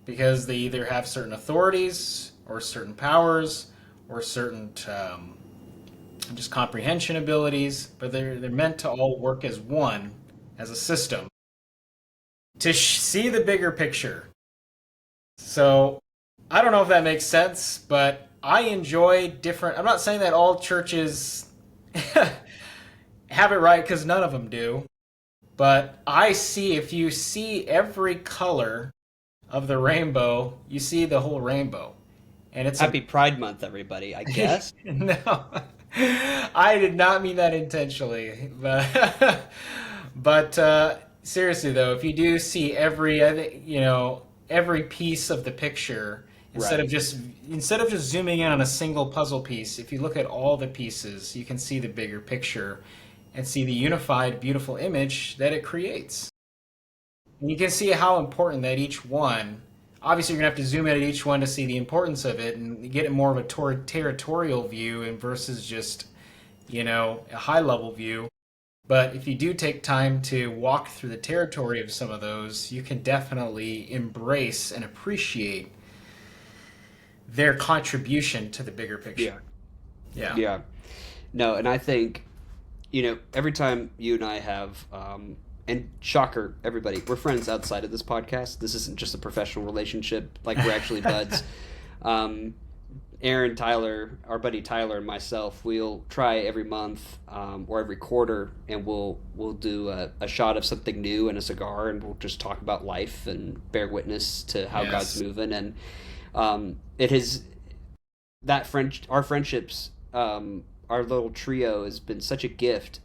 because they either have certain authorities or certain powers or certain just comprehension abilities, but they're meant to all work as one, as a system. to see the bigger picture. So I don't know if that makes sense, but I enjoy different. I'm not saying that all churches have it right, because none of them do. But I see, if you see every color of the rainbow, you see the whole rainbow. And it's a Happy Pride Month, everybody, I guess. no, I did not mean that intentionally. But seriously though, if you do see every, I think, every piece of the picture, instead of Right. just zooming in on a single puzzle piece, if you look at all the pieces, you can see the bigger picture and see the unified, beautiful image that it creates. And you can see how important that each one. Obviously, you're gonna have to zoom in at each one to see the importance of it and get more of a territorial view, and versus just a high level view. But if you do take time to walk through the territory of some of those, you can definitely embrace and appreciate their contribution to the bigger Yeah. picture. Yeah. Yeah. No, and I think, every time you and I have, and shocker, everybody, we're friends outside of this podcast. This isn't just a professional relationship. Like, we're actually buds. Um, Aaron, Tyler, our buddy Tyler, and myself, we'll try every month, or every quarter, and we'll do a shot of something new and a cigar, and we'll just talk about life and bear witness to how God's Yes. moving. And it has our friendships, our little trio has been such a gift,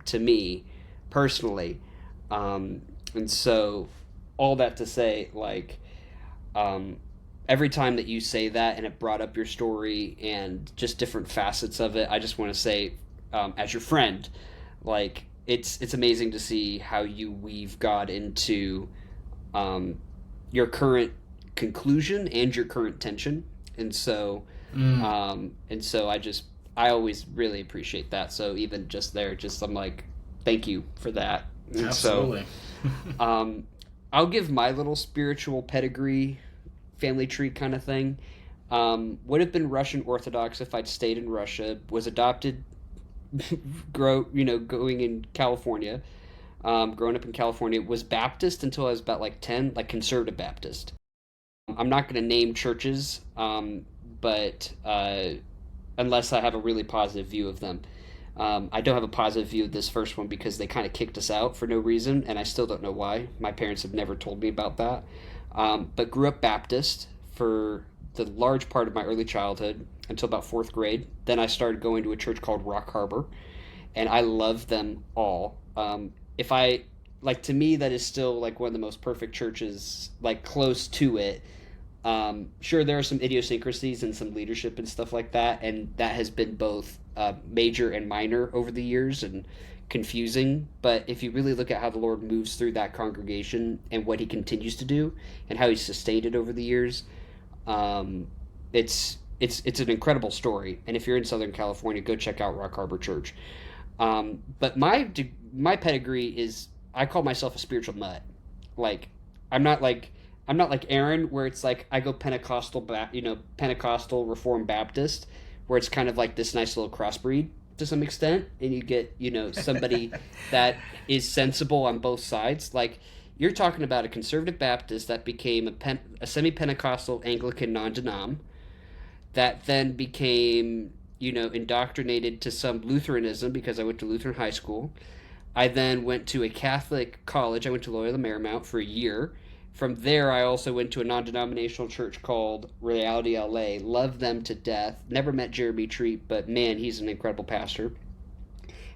to me personally, and so all that to say, like, um, every time that you say that and it brought up your story and just different facets of it, I just want to say, as your friend, like, it's amazing to see how you weave God into, um, your current conclusion and your current tension, and so Mm, I always really appreciate that. So even just there, just I'm like, thank you for that. And so, absolutely. um, I'll give my little spiritual pedigree, family tree kind of thing. Would have been Russian Orthodox if I'd stayed in Russia. Was adopted, going in California. Growing up in California, was Baptist until I was about like 10, like conservative Baptist. I'm not going to name churches, but unless I have a really positive view of them. I don't have a positive view of this first one because they kind of kicked us out for no reason, and I still don't know why. My parents have never told me about that. But grew up Baptist for the large part of my early childhood until about fourth grade. Then I started going to a church called Rock Harbor, and I love them all. If I like, to me, that is still like one of the most perfect churches, like close to it. Sure, there are some idiosyncrasies and some leadership and stuff like that, and that has been both major and minor over the years and confusing. But if you really look at how the Lord moves through that congregation and what He continues to do and how He's sustained it over the years, um, it's an incredible story. And if you're in Southern California, go check out Rock Harbor Church. But my pedigree is, I call myself a spiritual nut. Like, I'm not like I'm not like Aaron, where it's like I go Pentecostal Reformed Baptist, where it's kind of like this nice little crossbreed to some extent, and you get somebody that is sensible on both sides. Like, you're talking about a conservative Baptist that became a semi-Pentecostal Anglican non-denom, that then became indoctrinated to some Lutheranism because I went to Lutheran high school. I then went to a Catholic college. I went to Loyola Marymount for a year. From there, I also went to a non-denominational church called Reality LA. Loved them to death. Never met Jeremy Treat, but man, he's an incredible pastor.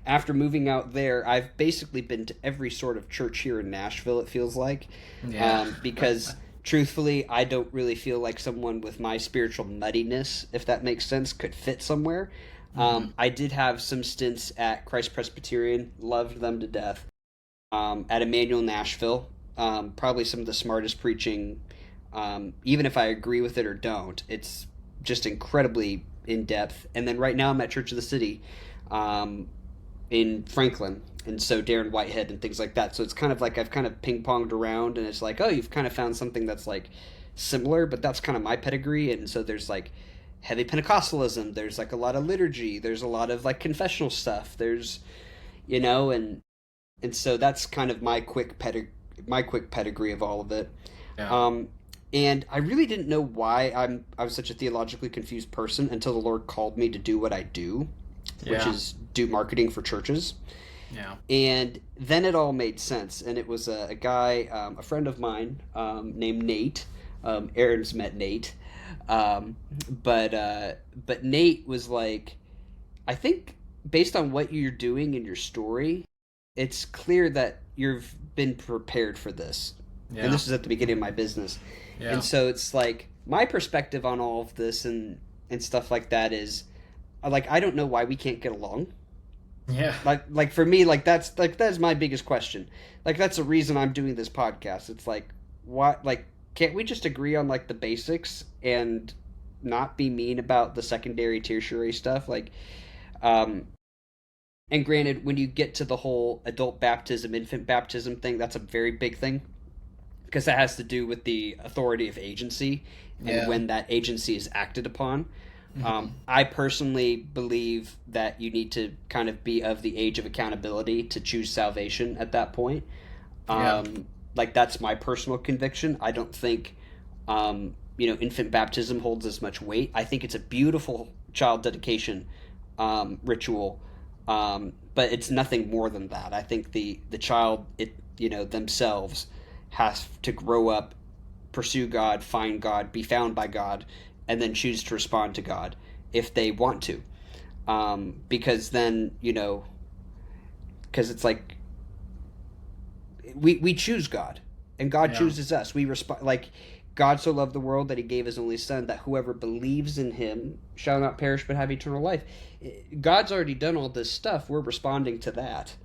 After moving out there, I've basically been to every sort of church here in Nashville, it feels like. Yeah. Because truthfully, I don't really feel like someone with my spiritual muddiness, if that makes sense, could fit somewhere. Hmm. I did have some stints at Christ Presbyterian, loved them to death. At Emmanuel Nashville, probably some of the smartest preaching, even if I agree with it or don't. It's just incredibly in depth. And then right now I'm at Church of the City, um, in Franklin, and so Darren Whitehead and things like that. So it's kind of like I've kind of ping ponged around, and it's like, oh, you've kind of found something that's like similar, but that's kind of my pedigree. And so there's like heavy Pentecostalism. There's like a lot of liturgy. There's a lot of like confessional stuff. There's and so that's kind of my quick my quick pedigree of all of it. Yeah. And I really didn't know why I was such a theologically confused person until the Lord called me to do what I do, which Yeah. is do marketing for churches. Yeah. And then it all made sense. And it was a guy, a friend of mine, named Nate. Aaron's met Nate, um, but Nate was like, I think based on what you're doing in your story, it's clear that you've been prepared for this. And Yeah. this is at the beginning of my business. Yeah. And so it's like my perspective on all of this and stuff like that is like I don't know why we can't get along. Yeah. Like for me, that's my biggest question. Like that's the reason I'm doing this podcast. It's like what like can't we just agree on like the basics and not be mean about the secondary tertiary stuff? Like um and granted, when you get to the whole adult baptism, infant baptism thing, that's a very big thing because that has to do with the authority of agency and Yeah. when that agency is acted upon. Mhm. I personally believe that you need to kind of be of the age of accountability to choose salvation at that point. Yeah. Like that's my personal conviction. I don't think, infant baptism holds as much weight. I think it's a beautiful child dedication ritual, but it's nothing more than that. I think the child, themselves has to grow up, pursue God, find God, be found by God, and then choose to respond to God if they want to. Because then, because it's like we choose God and God Yeah. chooses us. We respond like God so loved the world that he gave his only son that whoever believes in him shall not perish but have eternal life. God's already done all this stuff. We're responding to that.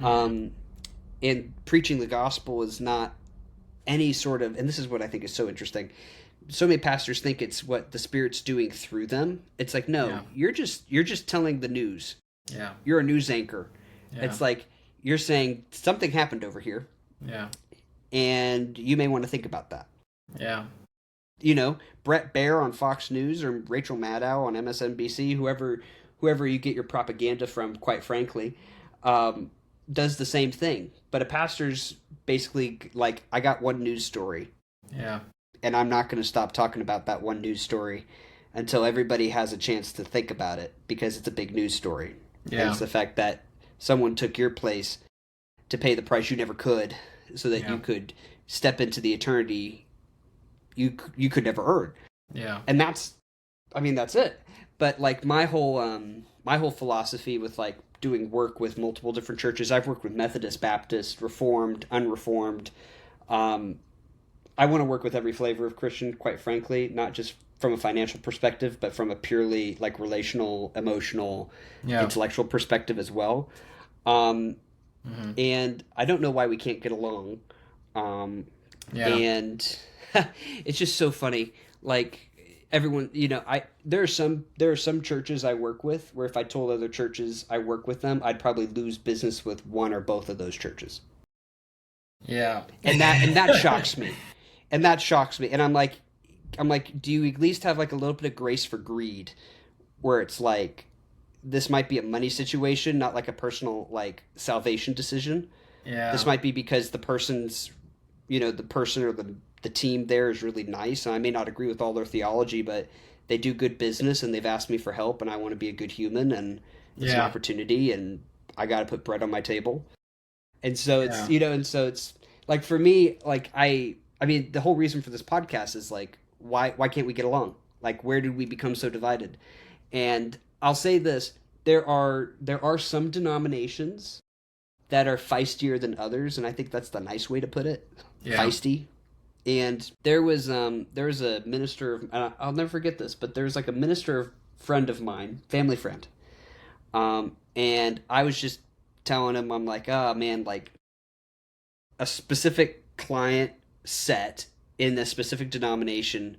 Mhm. And preaching the gospel is not any sort of, and this is what I think is so interesting. So many pastors think it's what the Spirit's doing through them. It's like, no, Yeah. you're just telling the news. Yeah. You're a news anchor. Yeah. It's like you're saying something happened over here, Yeah. and you may want to think about that. Yeah. Brett Baer on Fox News or Rachel Maddow on MSNBC, whoever you get your propaganda from, quite frankly, does the same thing. But a pastor's basically like, I got one news story, Yeah. and I'm not going to stop talking about that one news story until everybody has a chance to think about it because it's a big news story. And Yeah. it's the fact that someone took your place to pay the price you never could so that Yeah. you could step into the eternity you could never earn. Yeah. And that's it. But like my whole philosophy with like doing work with multiple different churches, I've worked with Methodist, Baptist, Reformed, Unreformed. I want to work with every flavor of Christian, quite frankly, not just from a financial perspective, but from a purely like relational, emotional, Yeah. intellectual perspective as well. Um, Mhm. and I don't know why we can't get along. Yeah. And it's just so funny. Like everyone, there are some churches I work with where if I told other churches I work with them, I'd probably lose business with one or both of those churches. Yeah. And that shocks me. And that shocks me. And I'm like, do you at least have like a little bit of grace for greed where it's like this might be a money situation, not like a personal like salvation decision. Yeah. This might be because the person or the team there is really nice, and I may not agree with all their theology, but they do good business, and they've asked me for help, and I want to be a good human, and it's an Yeah. opportunity, and I got to put bread on my table. And so it's Yeah. and so it's like for me, like I mean, the whole reason for this podcast is like why can't we get along? Like where did we become so divided? And I'll say this: there are some denominations that are feistier than others, and I think that's the nice way to put it. Yeah. Feisty. And there was a minister of, I'll never forget this, but there was like a minister friend of mine, family friend, and I was just telling him, I'm like, oh man, like a specific client set in a specific denomination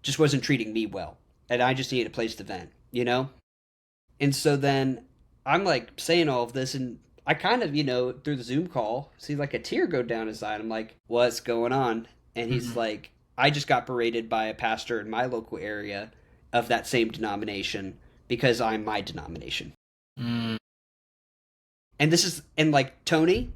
just wasn't treating me well, and I just needed a place to vent. And so then I'm like saying all of this, and I kind of, through the Zoom call, see like a tear go down his eye. I'm like, what's going on? And he's Mhm. like, I just got berated by a pastor in my local area of that same denomination because I'm my denomination. Mm. And like, Tony,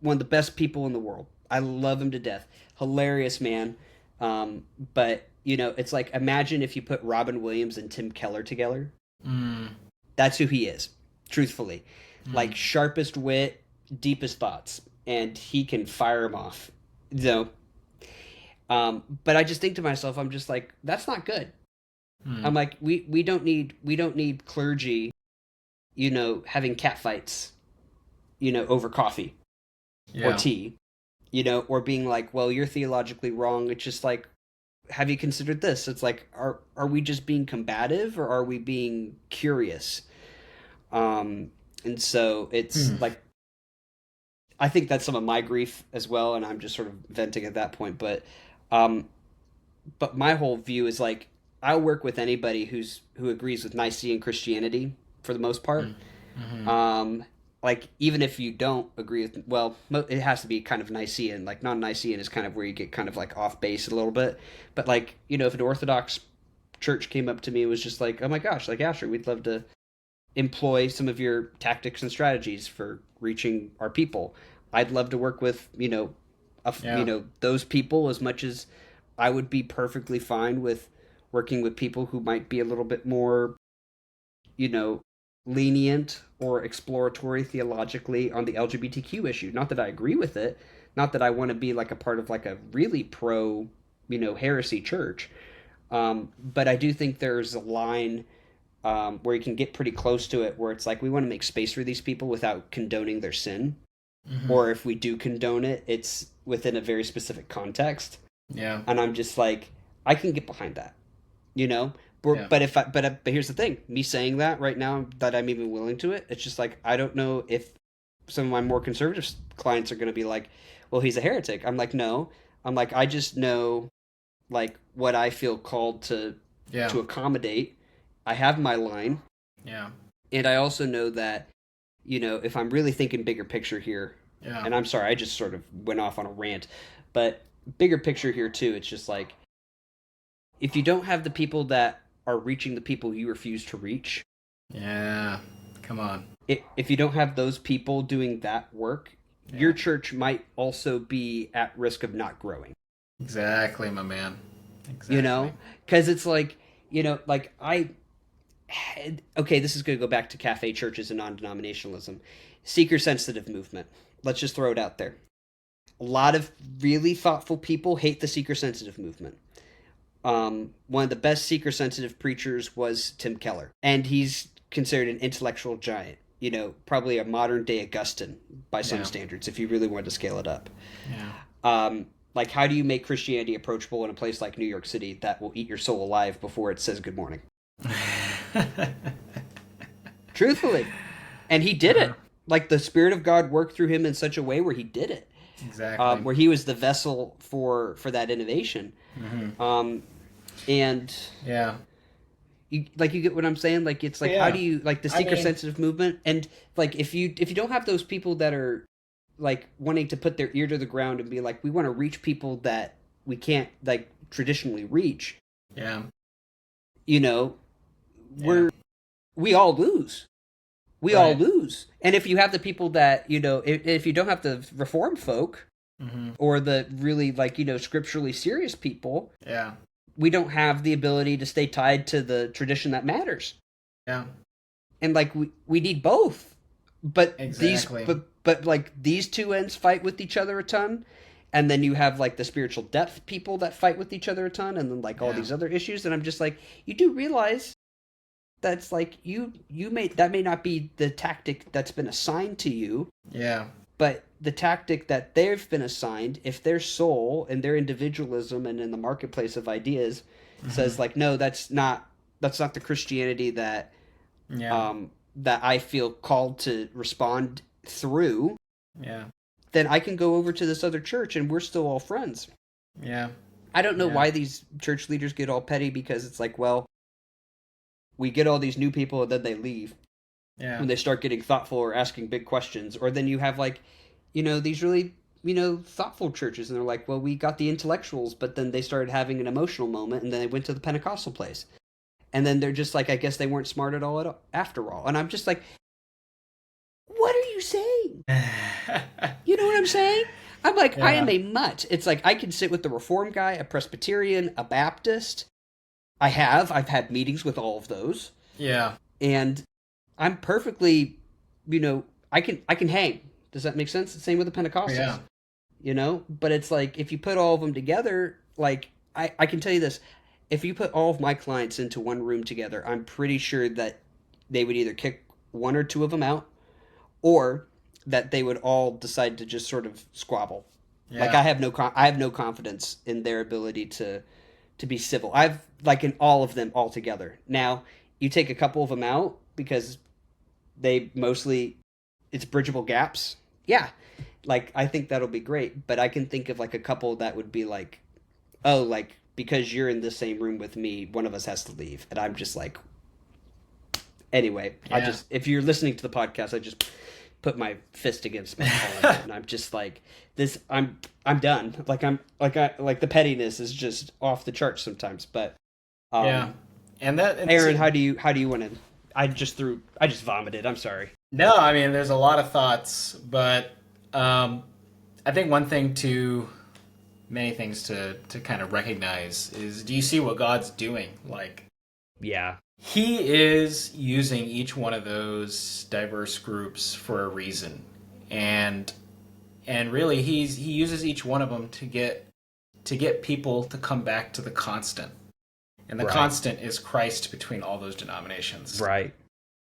one of the best people in the world. I love him to death. Hilarious man. But it's like, imagine if you put Robin Williams and Tim Keller together. Mm. That's who he is, truthfully. Like, sharpest wit, deepest thoughts, and he can fire them off. But I just think to myself, I'm just like, that's not good. I'm like, we don't need clergy, having catfights, over coffee or tea, or being like, well, you're theologically wrong. It's just like, have you considered this? It's like, are we just being combative, or are we being curious? And so it's like, I think that's some of my grief as well, and I'm just sort of venting at that point. But my whole view is like, I'll work with anybody who agrees with Nicene Christianity for the most part. Like, even if you don't agree with, well, it has to be kind of Nicene. Like, non-Nicene is kind of where you get kind of like off base a little bit. But like, if an Orthodox church came up to me and was just like, oh my gosh, like, Asher, we'd love to employ some of your tactics and strategies for reaching our people. I'd love to work with, those people as much as I would be perfectly fine with working with people who might be a little bit more, lenient or exploratory theologically on the LGBTQ issue. Not that I agree with it. Not that I want to be like a part of like a really pro, heresy church. But I do think there's a line where you can get pretty close to it, where it's like, we want to make space for these people without condoning their sin. Or if we do condone it, it's within a very specific context. Yeah. And I'm just like, I can get behind that, But here's the thing: me saying that right now, that I'm even willing to it, it's just like, I don't know if some of my more conservative clients are going to be like, well, he's a heretic. I'm like, no. I'm like, I just know, like, what I feel called to accommodate. I have my line. Yeah. And I also know that, if I'm really thinking bigger picture here, and I'm sorry, I just sort of went off on a rant, but bigger picture here too, it's just like, if you don't have the people that are reaching the people you refuse to reach. Yeah, come on. If you don't have those people doing that work, your church might also be at risk of not growing. Exactly, my man. Exactly. Because it's like, okay, this is going to go back to cafe churches and non-denominationalism. Seeker-sensitive movement. Let's just throw it out there. A lot of really thoughtful people hate the seeker-sensitive movement. One of the best seeker-sensitive preachers was Tim Keller, and he's considered an intellectual giant. Probably a modern-day Augustine by some standards, if you really wanted to scale it up. Yeah. Like, how do you make Christianity approachable in a place like New York City that will eat your soul alive before it says good morning? Truthfully. And he did it. Like, the Spirit of God worked through him in such a way where he did it. Exactly. Where he was the vessel for that innovation. And you get what I'm saying? Like, it's like, how do you, like, the seeker-sensitive movement, and like, if you don't have those people that are like wanting to put their ear to the ground and be like, we want to reach people that we can't like traditionally reach. We all lose. We all lose. And if you have the people that, if you don't have the Reformed folk or the really, like, scripturally serious people, we don't have the ability to stay tied to the tradition that matters. And like, we need both. But but like, these two ends fight with each other a ton. And then you have like the spiritual depth people that fight with each other a ton, and then like all these other issues. And I'm just like, you do realize that's like, that may not be the tactic that's been assigned to you. But the tactic that they've been assigned, if their soul and their individualism and in the marketplace of ideas says like, no, that's not the Christianity that that I feel called to respond through. Then I can go over to this other church and we're still all friends. I don't know why these church leaders get all petty, because it's like, well, we get all these new people and then they leave. When they start getting thoughtful or asking big questions. Or then you have like, these really, thoughtful churches, and they're like, well, we got the intellectuals, but then they started having an emotional moment and then they went to the Pentecostal place. And then they're just like, I guess they weren't smart at all after all. And I'm just like, what are you saying? saying. You know what I'm saying? I'm like, I am Yeah. a mutt. It's like I can sit with the Reform guy, a Presbyterian, a Baptist. I've had meetings with all of those, Yeah. and I'm perfectly, I can hang. Does that make sense? Same with the Yeah. Pentecostals, But it's like if you put all of them together, like I can tell you this, if you put all of my clients into one room together, I'm pretty sure that they would either kick one or two of them out, or that they would all decide to just sort of squabble. Like Yeah. I have no confidence in their ability to be civil. I've like in all of them all together. Now you take a couple of them out because they mostly it's bridgeable gaps. Yeah, like I think that'll be great. But I can think of like a couple that would be like, oh, like because you're in the same room with me, one of us has to leave, and I'm just like, anyway. I Yeah. just if you're listening to the podcast, I just put my fist against my collar, and I'm just like this. I'm done. Like like the pettiness is just off the charts sometimes. But Yeah. And that it's Aaron, how do you want to? I just vomited. I'm sorry. no, I mean there's a lot of thoughts, but um I think one thing to many things to kind of recognize is, do you see what God's doing? Like, Yeah. he is using each one of those diverse groups for a reason. And really he uses each one of them to get people to come back to the constant. And the Right. constant is Christ between all those denominations. Right.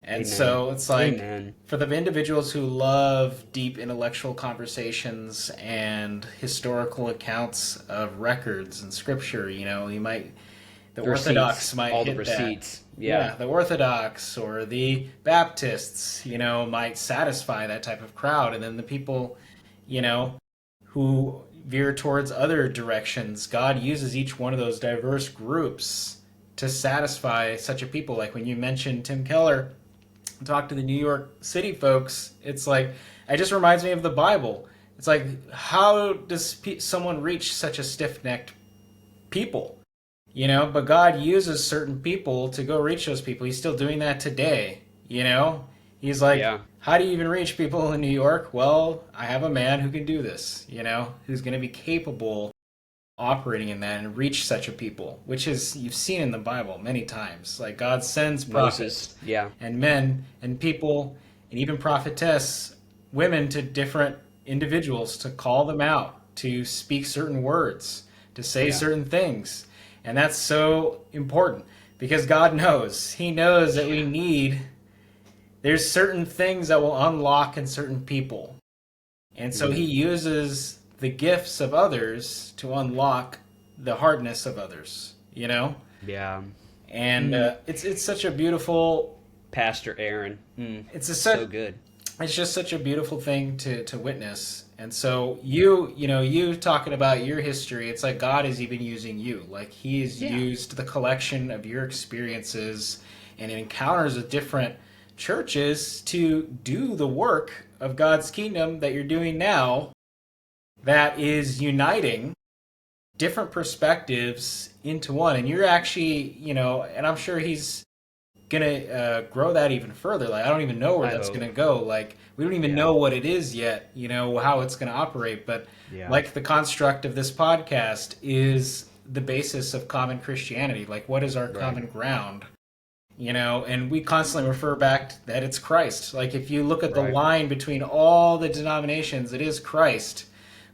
And Amen. so it's like, Amen. for the individuals who love deep intellectual conversations and historical accounts of records and scripture, you might, the Orthodox Receipts, might all hit the that. receipts. Yeah, Yeah. the Orthodox or the Baptists, might satisfy that type of crowd. And then the people, you know, who veer towards other directions, God uses each one of those diverse groups to satisfy such a people. Like when you mentioned Tim Keller, talk to the New York City folks, it's like, it just reminds me of the Bible. It's like, how does someone reach such a stiff-necked people? But God uses certain people to go reach those people. He's still doing that today. He's like, Yeah. how do you even reach people in New York? Well, I have a man who can do this, who's going to be capable operating in that and reach such a people, which is, you've seen in the Bible many times. Like, God sends prophets Moses. Yeah. and men and people and even prophetess, women, to different individuals to call them out, to speak certain words, to say Yeah. certain things. And that's so important because God knows. He knows that there's certain things that will unlock in certain people. And so he uses the gifts of others to unlock the hardness of others, Yeah. And it's such a beautiful, Pastor Aaron. it's a So good. it's just such a beautiful thing to witness. And so you talking about your history, it's like God is even using you. Like, he has Yeah. used the collection of your experiences and encounters with different churches to do the work of God's kingdom that you're doing now, that is uniting different perspectives into one. And you're actually, and I'm sure he's gonna grow that even further. Like, I don't even know where I that's hope. gonna go. Like, we don't even Yeah. know what it is yet, how it's gonna operate. But Yeah. like, the construct of this podcast is the basis of common Christianity. Like, what is our common ground? And we constantly refer back to that it's Christ. Like, if you look at the Right. line between all the denominations, it is Christ.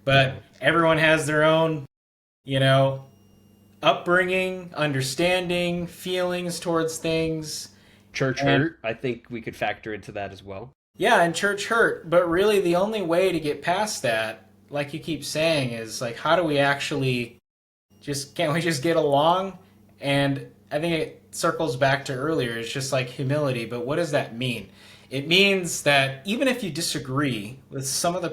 But everyone has their own, upbringing, understanding, feelings towards things. Church And- hurt. I think we could factor into that as well. Yeah, and church hurt. But really, the only way to get past that, like you keep saying, is like, how do we actually can't we just get along? And I think it circles back to earlier. It's just like humility. But what does that mean? It means that even if you disagree with some of the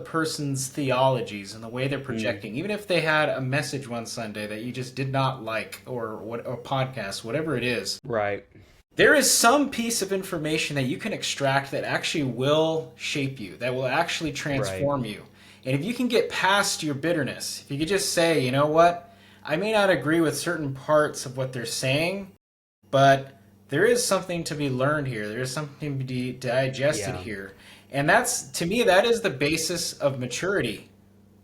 person's theologies and the way they're projecting, even if they had a message one Sunday that you just did not like, or podcast, whatever it is, Right. there is some piece of information that you can extract that actually will shape you, that will actually transform you. And if you can get past your bitterness, if you could just say, you know what, I may not agree with certain parts of what they're saying, but there is something to be learned here. There is something to be digested Yeah. here. And that's, to me, that is the basis of maturity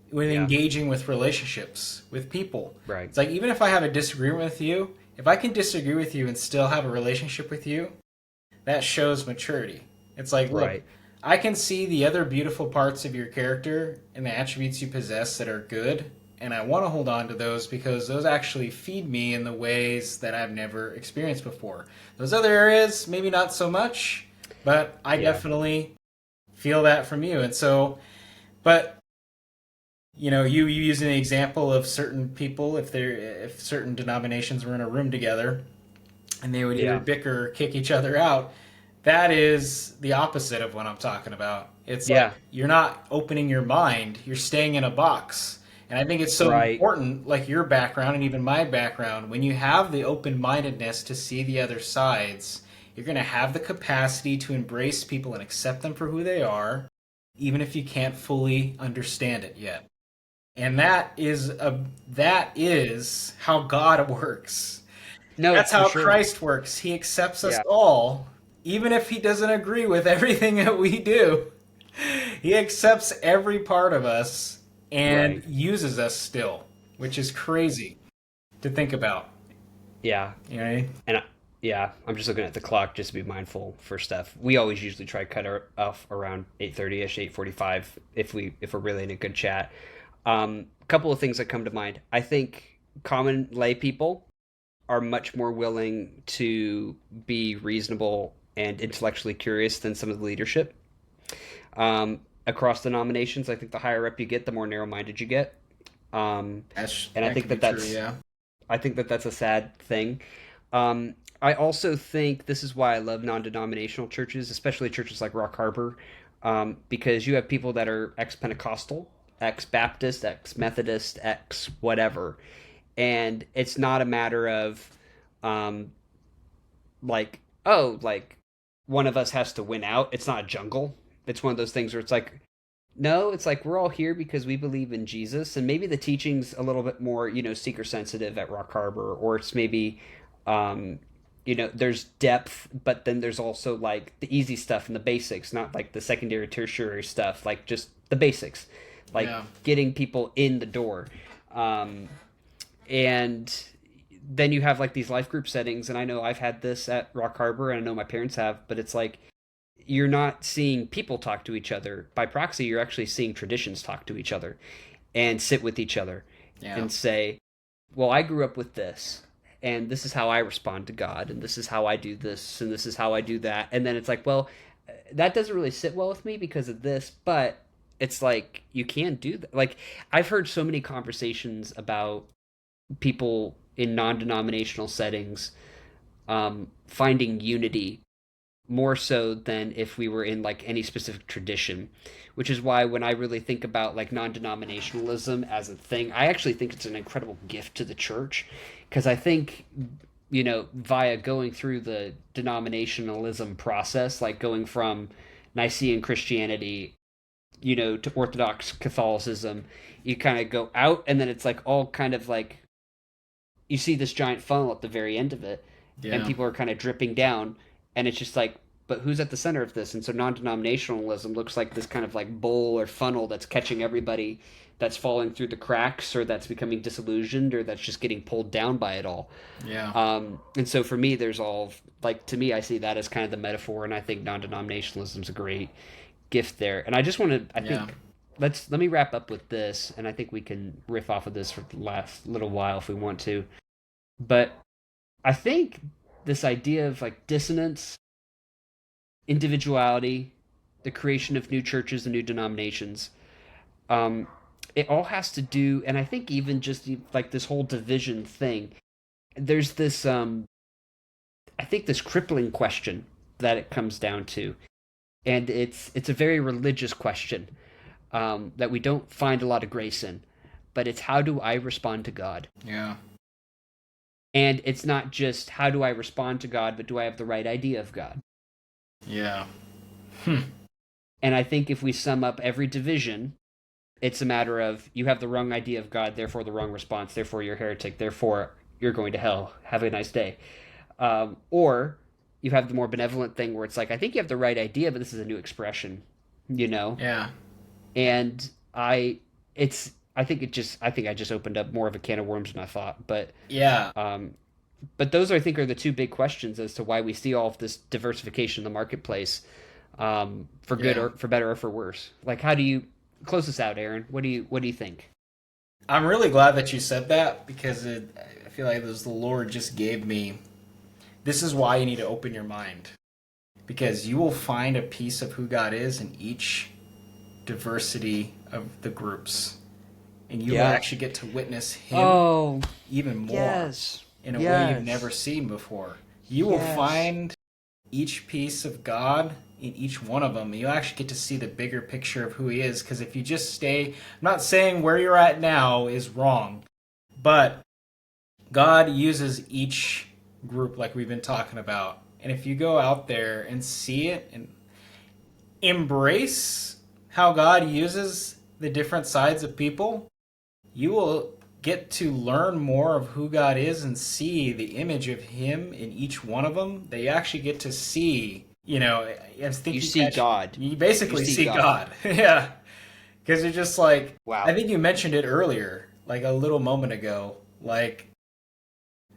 when Yeah. engaging with relationships with people. Right. It's like, even if I have a disagreement with you, if I can disagree with you and still have a relationship with you, that shows maturity. It's like, look, Right. I can see the other beautiful parts of your character and the attributes you possess that are good, and I want to hold on to those because those actually feed me in the ways that I've never experienced before. Those other areas, maybe not so much, but I Yeah. definitely feel that from you. And so, but you use an example of certain people, if certain denominations were in a room together and they would either Yeah. bicker or kick each other out. That is the opposite of what I'm talking about. It's like Yeah. you're not opening your mind, you're staying in a box. And I think it's so Right. important, like your background and even my background, when you have the open mindedness to see the other sides, you're going to have the capacity to embrace people and accept them for who they are, even if you can't fully understand it yet. And that is how God works. No, That's for how sure. Christ works. He accepts us Yeah. all, even if he doesn't agree with everything that we do. He accepts every part of us and Right. uses us still, which is crazy to think about. Yeah. You know? And yeah, I'm just looking at the clock just to be mindful for stuff. We always usually try to cut our off around 8:30ish, 8:45 if we're really in a good chat. A couple of things that come to mind. I think common lay people are much more willing to be reasonable and intellectually curious than some of the leadership. Across denominations, I think the higher up you get, the more narrow-minded you get. Um, and That could be true, yeah. I think that that's a sad thing. I also think this is why I love non-denominational churches, especially churches like Rock Harbor, because you have people that are ex-Pentecostal, ex-Baptist, ex-Methodist, ex-whatever, and it's not a matter of um, like, oh, like one of us has to win out. It's not a jungle. It's one of those things where it's like, no, it's like we're all here because we believe in Jesus, and maybe the teaching's a little bit more, seeker sensitive at Rock Harbor, or it's maybe, um, there's depth, but then there's also like the easy stuff and the basics, not like the secondary, tertiary stuff, like just the basics, like Yeah. getting people in the door. Um, and then you have like these life group settings, and I know I've had this at Rock Harbor, and I know my parents have, but it's like you're not seeing people talk to each other by proxy. You're actually seeing traditions talk to each other and sit with each other Yeah. and say, well, I grew up with this, and this is how I respond to God, and this is how I do this, and this is how I do that. And then it's like, well, that doesn't really sit well with me because of this, but it's like you can do that. Like I've heard so many conversations about people in non-denominational settings finding unity more so than if we were in like any specific tradition, which is why when I really think about like non-denominationalism as a thing, I actually think it's an incredible gift to the church, because I think via going through the denominationalism process, like going from Nicene Christianity to Orthodox Catholicism, you kind of go out, and then it's like all kind of like you see this giant funnel at the very end of it, and Yeah. people are kind of dripping down, and it's just like, but who's at the center of this? And so non-denominationalism looks like this kind of like bowl or funnel that's catching everybody that's falling through the cracks, or that's becoming disillusioned, or that's just getting pulled down by it all. Yeah. And so for me, there's all like, to me, I see that as kind of the metaphor, and I think non-denominationalism is a great gift there. And I just want to, I Yeah. think, let me wrap up with this, and I think we can riff off of this for the last little while if we want to. But I think this idea of like dissonance, individuality, the creation of new churches and new denominations, um, it all has to do, and I think even just like this whole division thing, there's this, I think this crippling question that it comes down to, and it's a very religious question that we don't find a lot of grace in, but it's how do I respond to God? Yeah. And it's not just how do I respond to God, but do I have the right idea of God? Yeah. And I think if we sum up every division, it's a matter of you have the wrong idea of God, therefore the wrong response, therefore you're a heretic, therefore you're going to hell. Have a nice day. Or you have the more benevolent thing where it's like, I think you have the right idea, but this is a new expression. you know? Yeah. And I think I just opened up more of a can of worms than I thought. Yeah. Um, but those I think are the two big questions as to why we see all of this diversification in the marketplace, for good Yeah. or for better or for worse. Like, how do you close this out, Aaron? What do you think? I'm really glad that you said that because I feel like this, the Lord just gave me. This is why you need to open your mind because you will find a piece of who God is in each diversity of the groups, and you will Yeah. actually get to witness Him Oh, even more yes. in a way you've never Yes. seen before. You will Yes. find each piece of God in each one of them. You actually get to see the bigger picture of who He is. Because if you just stay, I'm not saying where you're at now is wrong, but God uses each group like we've been talking about. And if you go out there and see it and embrace how God uses the different sides of people, you will get to learn more of who God is and see the image of Him in each one of them. They actually get to see, I You think see God. you You basically see see God. God. Yeah. Because you're just like, I Wow. think you mentioned it earlier, like a little moment ago. Like,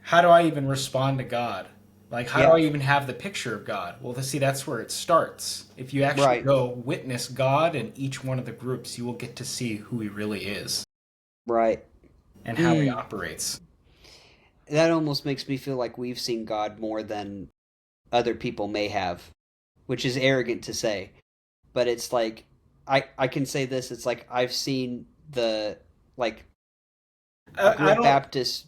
how do I even respond to God? Like, how do Yeah. I even have the picture of God? Well, see, that's where it starts. If you actually Right. go witness God in each one of the groups, you will get to see who He really is Right. and how He Mm. operates. That almost makes me feel like we've seen God more than other people may have, which is arrogant to say. But it's like I can say this, it's like I've seen the like I grew I up don't. Baptist,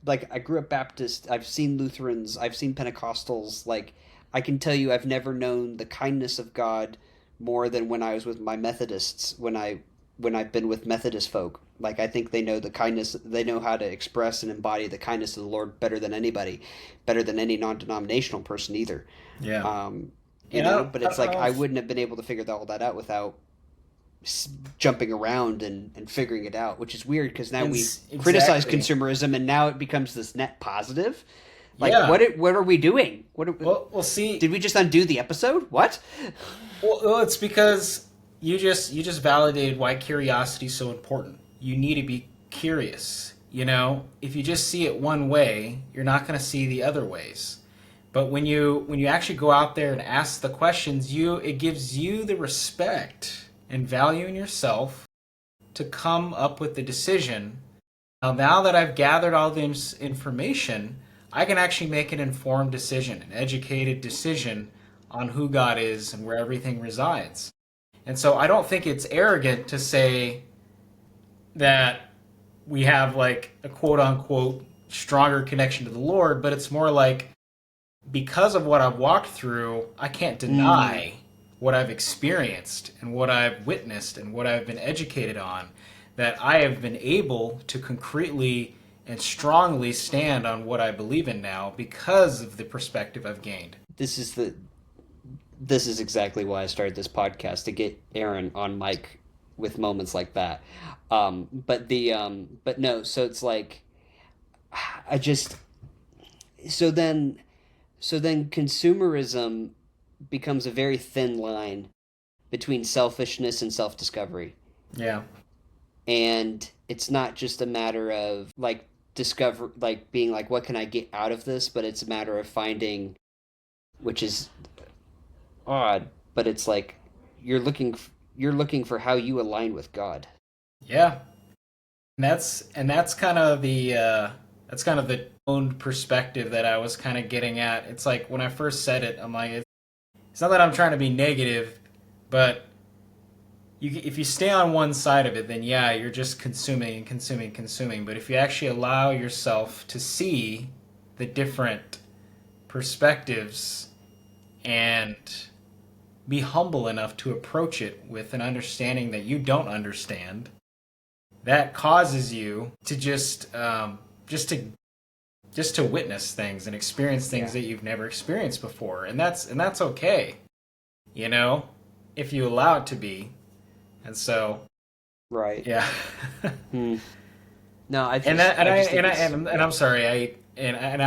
like I grew up Baptist, I've seen Lutherans, I've seen Pentecostals, like I can tell you I've never known the kindness of God more than when I was with my Methodists, when I've been with Methodist folk. Like I think they know the kindness, they know how to express and embody the kindness of the Lord better than anybody, better than any non-denominational person either. Yeah, You and know, but I it's don't like know I if wouldn't have been able to figure all that out without jumping around and figuring it out, which is weird because now we criticize exactly. consumerism and now it becomes this net positive. Like Yeah. what are we doing? Well, we'll see. Did we just undo the episode? What? Well, it's because you just validated why curiosity is so important. You need to be curious. If you just see it one way, you're not going to see the other ways. But when you actually go out there and ask the questions, it gives you the respect and value in yourself to come up with the decision. Now that I've gathered all this information, I can actually make an informed decision, an educated decision on who God is and where everything resides. And so I don't think it's arrogant to say that we have like a quote unquote stronger connection to the Lord, but it's more like because of what I've walked through, I can't Mm, deny what I've experienced and what I've witnessed and what I've been educated on, that I have been able to concretely and strongly stand on what I believe in now because of the perspective I've gained. this is the this is exactly why I started this podcast to get Aaron on mic with moments like that. But no, so it's like I just so then so then consumerism becomes a very thin line between selfishness and self-discovery. Yeah. And it's not just a matter of like discover like being like what can I get out of this, but it's a matter of finding, which is odd, but it's like you're looking for how you align with God. Yeah. And that's kind of the own perspective that I was kind of getting at. It's like when I first said it, I'm like, it's not that I'm trying to be negative, but if you stay on one side of it, then yeah, you're just consuming and consuming and consuming. But if you actually allow yourself to see the different perspectives and be humble enough to approach it with an understanding that you don't understand, that causes you to just to witness things and experience things Yeah. that you've never experienced before, and that's okay, you know, if you allow it to be. And so, Right. yeah. Hmm. No, and that, and I I just think and I it's and yeah. I'm sorry, I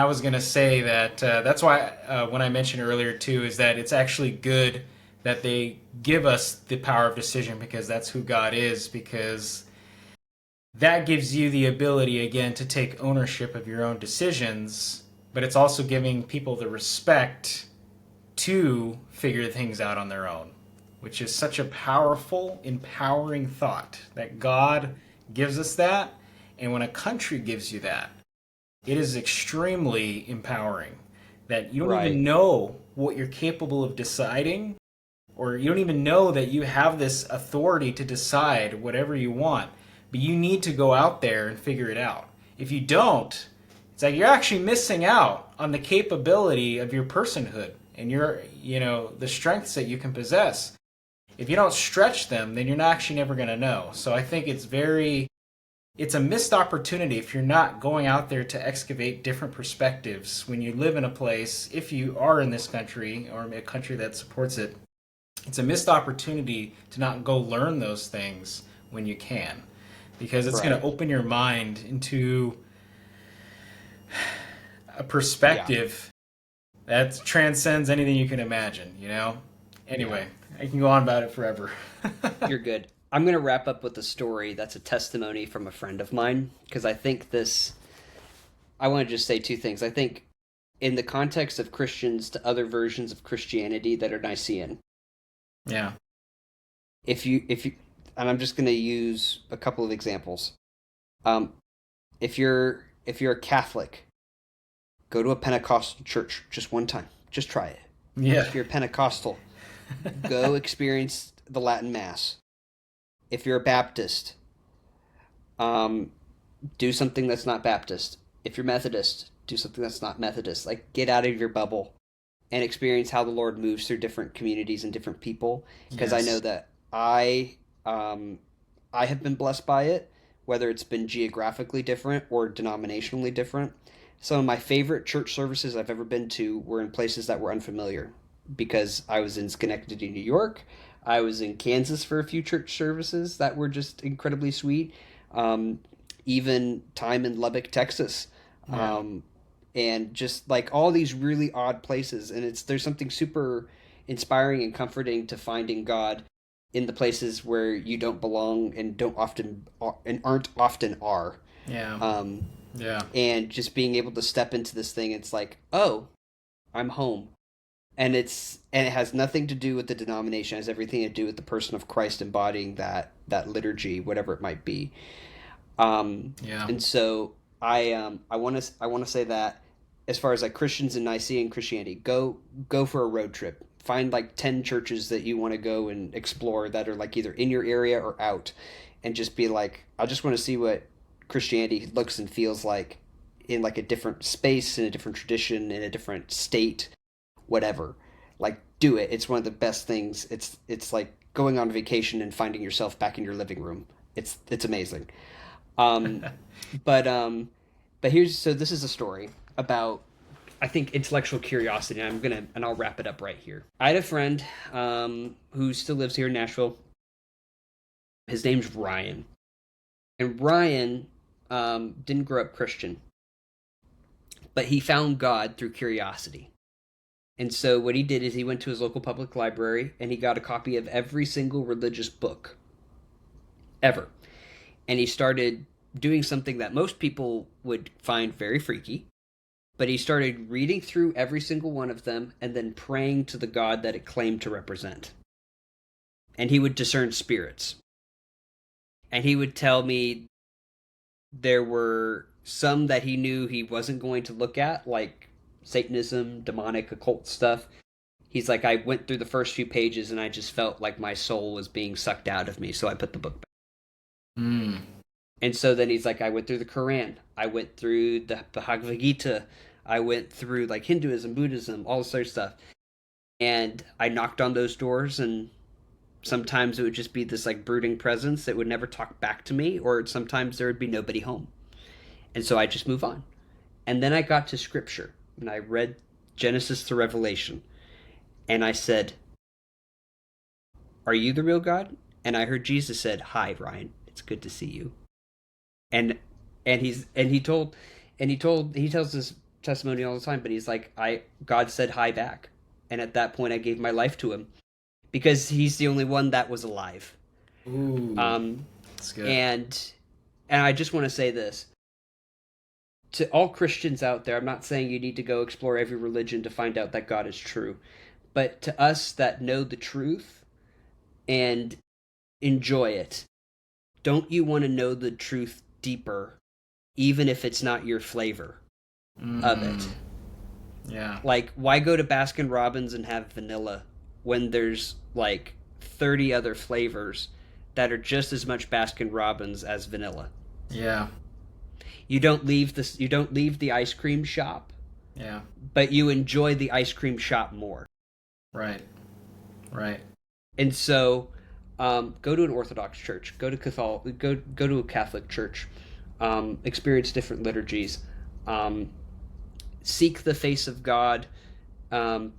was gonna say that that's why when I mentioned earlier too is that it's actually good that they give us the power of decision because that's who God is, because that gives you the ability, again, to take ownership of your own decisions, but it's also giving people the respect to figure things out on their own, which is such a powerful, empowering thought that God gives us that. And when a country gives you that, it is extremely empowering that you don't even Right. know what you're capable of deciding, or you don't even know that you have this authority to decide whatever you want, but you need to go out there and figure it out. If you don't, it's like you're actually missing out on the capability of your personhood and your, the strengths that you can possess. If you don't stretch them, then you're not actually never going to know. So I think it's a missed opportunity if you're not going out there to excavate different perspectives when you live in a place, if you are in this country or a country that supports it. It's a missed opportunity to not go learn those things when you can, because it's going Right. to open your mind into a Yeah. perspective that transcends anything you can imagine, Yeah. Anyway, I can go on about it forever. You're good. I'm going to wrap up with a story that's a testimony from a friend of mine because I think this. I want to just say two things. I think, in the context of Christians to other versions of Christianity that are Nicene, Yeah. if you, and I'm just going to use a couple of examples. Um, if you're a Catholic, go to a Pentecostal church just one time. Just try it. Yeah. If you're Pentecostal, go experience the Latin Mass. If you're a Baptist, um, do something that's not Baptist. If you're Methodist, do something that's not Methodist. Like, get out of your bubble and experience how the Lord moves through different communities and different people. Because I know Yes. that um, I have been blessed by it, whether it's been geographically different or denominationally different. Some of my favorite church services I've ever been to were in places that were unfamiliar because I was in Schenectady, New York. I was in Kansas for a few church services that were just incredibly sweet. Um, Even time in Lubbock, Texas. Yeah. Um, and just like all these really odd places, and there's something super inspiring and comforting to finding God in the places where you don't belong and don't often and aren't often are. Yeah. um, Yeah. and just being able to step into this thing, it's like, oh, I'm home. And it has nothing to do with the denomination. It has everything to do with the person of Christ embodying that liturgy, whatever it might be. Yeah. And so I want to say that, as far as like Christians and Nicene Christianity, go for a road trip. Find like 10 churches that you want to go and explore that are like either in your area or out, and just be like, I just want to see what Christianity looks and feels like in like a different space, in a different tradition, in a different state, whatever. Like, do it. It's one of the best things. It's like going on vacation and finding yourself back in your living room. It's amazing. Um, but um, but here's so this is a story about, I think, intellectual curiosity. And I'll wrap it up right here. I had a friend who still lives here in Nashville. His name's Ryan, and Ryan didn't grow up Christian, but he found God through curiosity. And so what he did is he went to his local public library and he got a copy of every single religious book ever. And he started doing something that most people would find very freaky, but he started reading through every single one of them and then praying to the God that it claimed to represent. And he would discern spirits. And he would tell me there were some that he knew he wasn't going to look at, like Satanism, demonic, occult stuff. He's like, I went through the first few pages and I just felt like my soul was being sucked out of me, so I put the book back. Mm. And so then he's like, I went through the Quran, I went through the Bhagavad Gita, I went through like Hinduism, Buddhism, all this other stuff. And I knocked on those doors, and sometimes it would just be this like brooding presence that would never talk back to me, or sometimes there would be nobody home. And so I just move on. And then I got to scripture and I read Genesis to Revelation. And I said, are you the real God? And I heard Jesus said, hi, Ryan, it's good to see you. And he tells this testimony all the time, but he's like, God said hi back. And at that point I gave my life to him. because he's the only one that was alive. Ooh, Um, that's good. and I just want to say this to all Christians out there. I'm not saying you need to go explore every religion to find out that God is true, but to us that know the truth and enjoy it, don't you want to know the truth deeper, even if it's not your flavor of it? Yeah. Like, why go to Baskin Robbins and have vanilla when there's like 30 other flavors that are just as much Baskin Robbins as vanilla? Yeah. You don't leave the ice cream shop, Yeah. but you enjoy the ice cream shop more. Right. Right. And so, go to an Orthodox church, go to a Catholic church, experience different liturgies, um, seek the face of God. Um,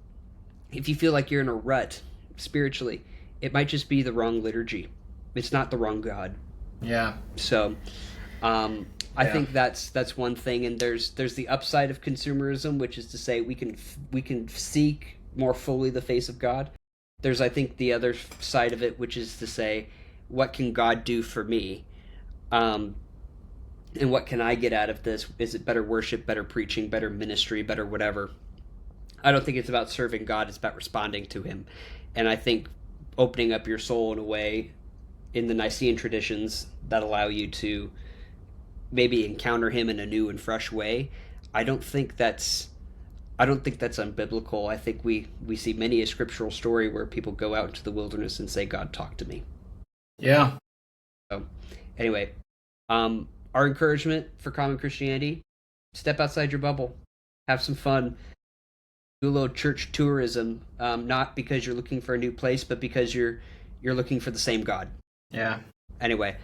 if you feel like you're in a rut spiritually, it might just be the wrong liturgy. It's not the wrong God. Yeah. So, I Yeah. think that's one thing. And there's the upside of consumerism, which is to say we can seek more fully the face of God. There's, I think, the other side of it, which is to say, what can God do for me? Um, and what can I get out of this? Is it better worship, better preaching, better ministry, better whatever? I don't think it's about serving God, it's about responding to Him. And I think opening up your soul in a way in the Nicene traditions that allow you to maybe encounter Him in a new and fresh way. I don't think that's I don't think that's unbiblical. I think we see many a scriptural story where people go out into the wilderness and say, "God, talk to me." Yeah. So, anyway, our encouragement for common Christianity: step outside your bubble, have some fun, do a little church tourism. Not because you're looking for a new place, but because you're looking for the same God. Yeah. Anyway,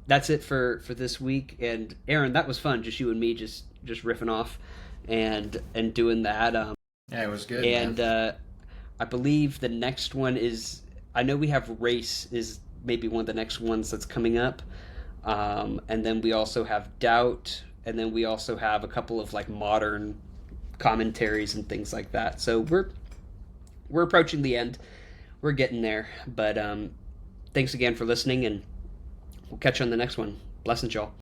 that's it for this week. And Aaron, that was fun. Just you and me, just riffing off, and doing that. Yeah, it was good, And man. I believe the next one is. I know we have race is maybe one of the next ones that's coming up. And then we also have doubt, and then we also have a couple of like modern commentaries and things like that. So we're approaching the end. We're getting there. But thanks again for listening, and we'll catch you on the next one. Blessings, y'all.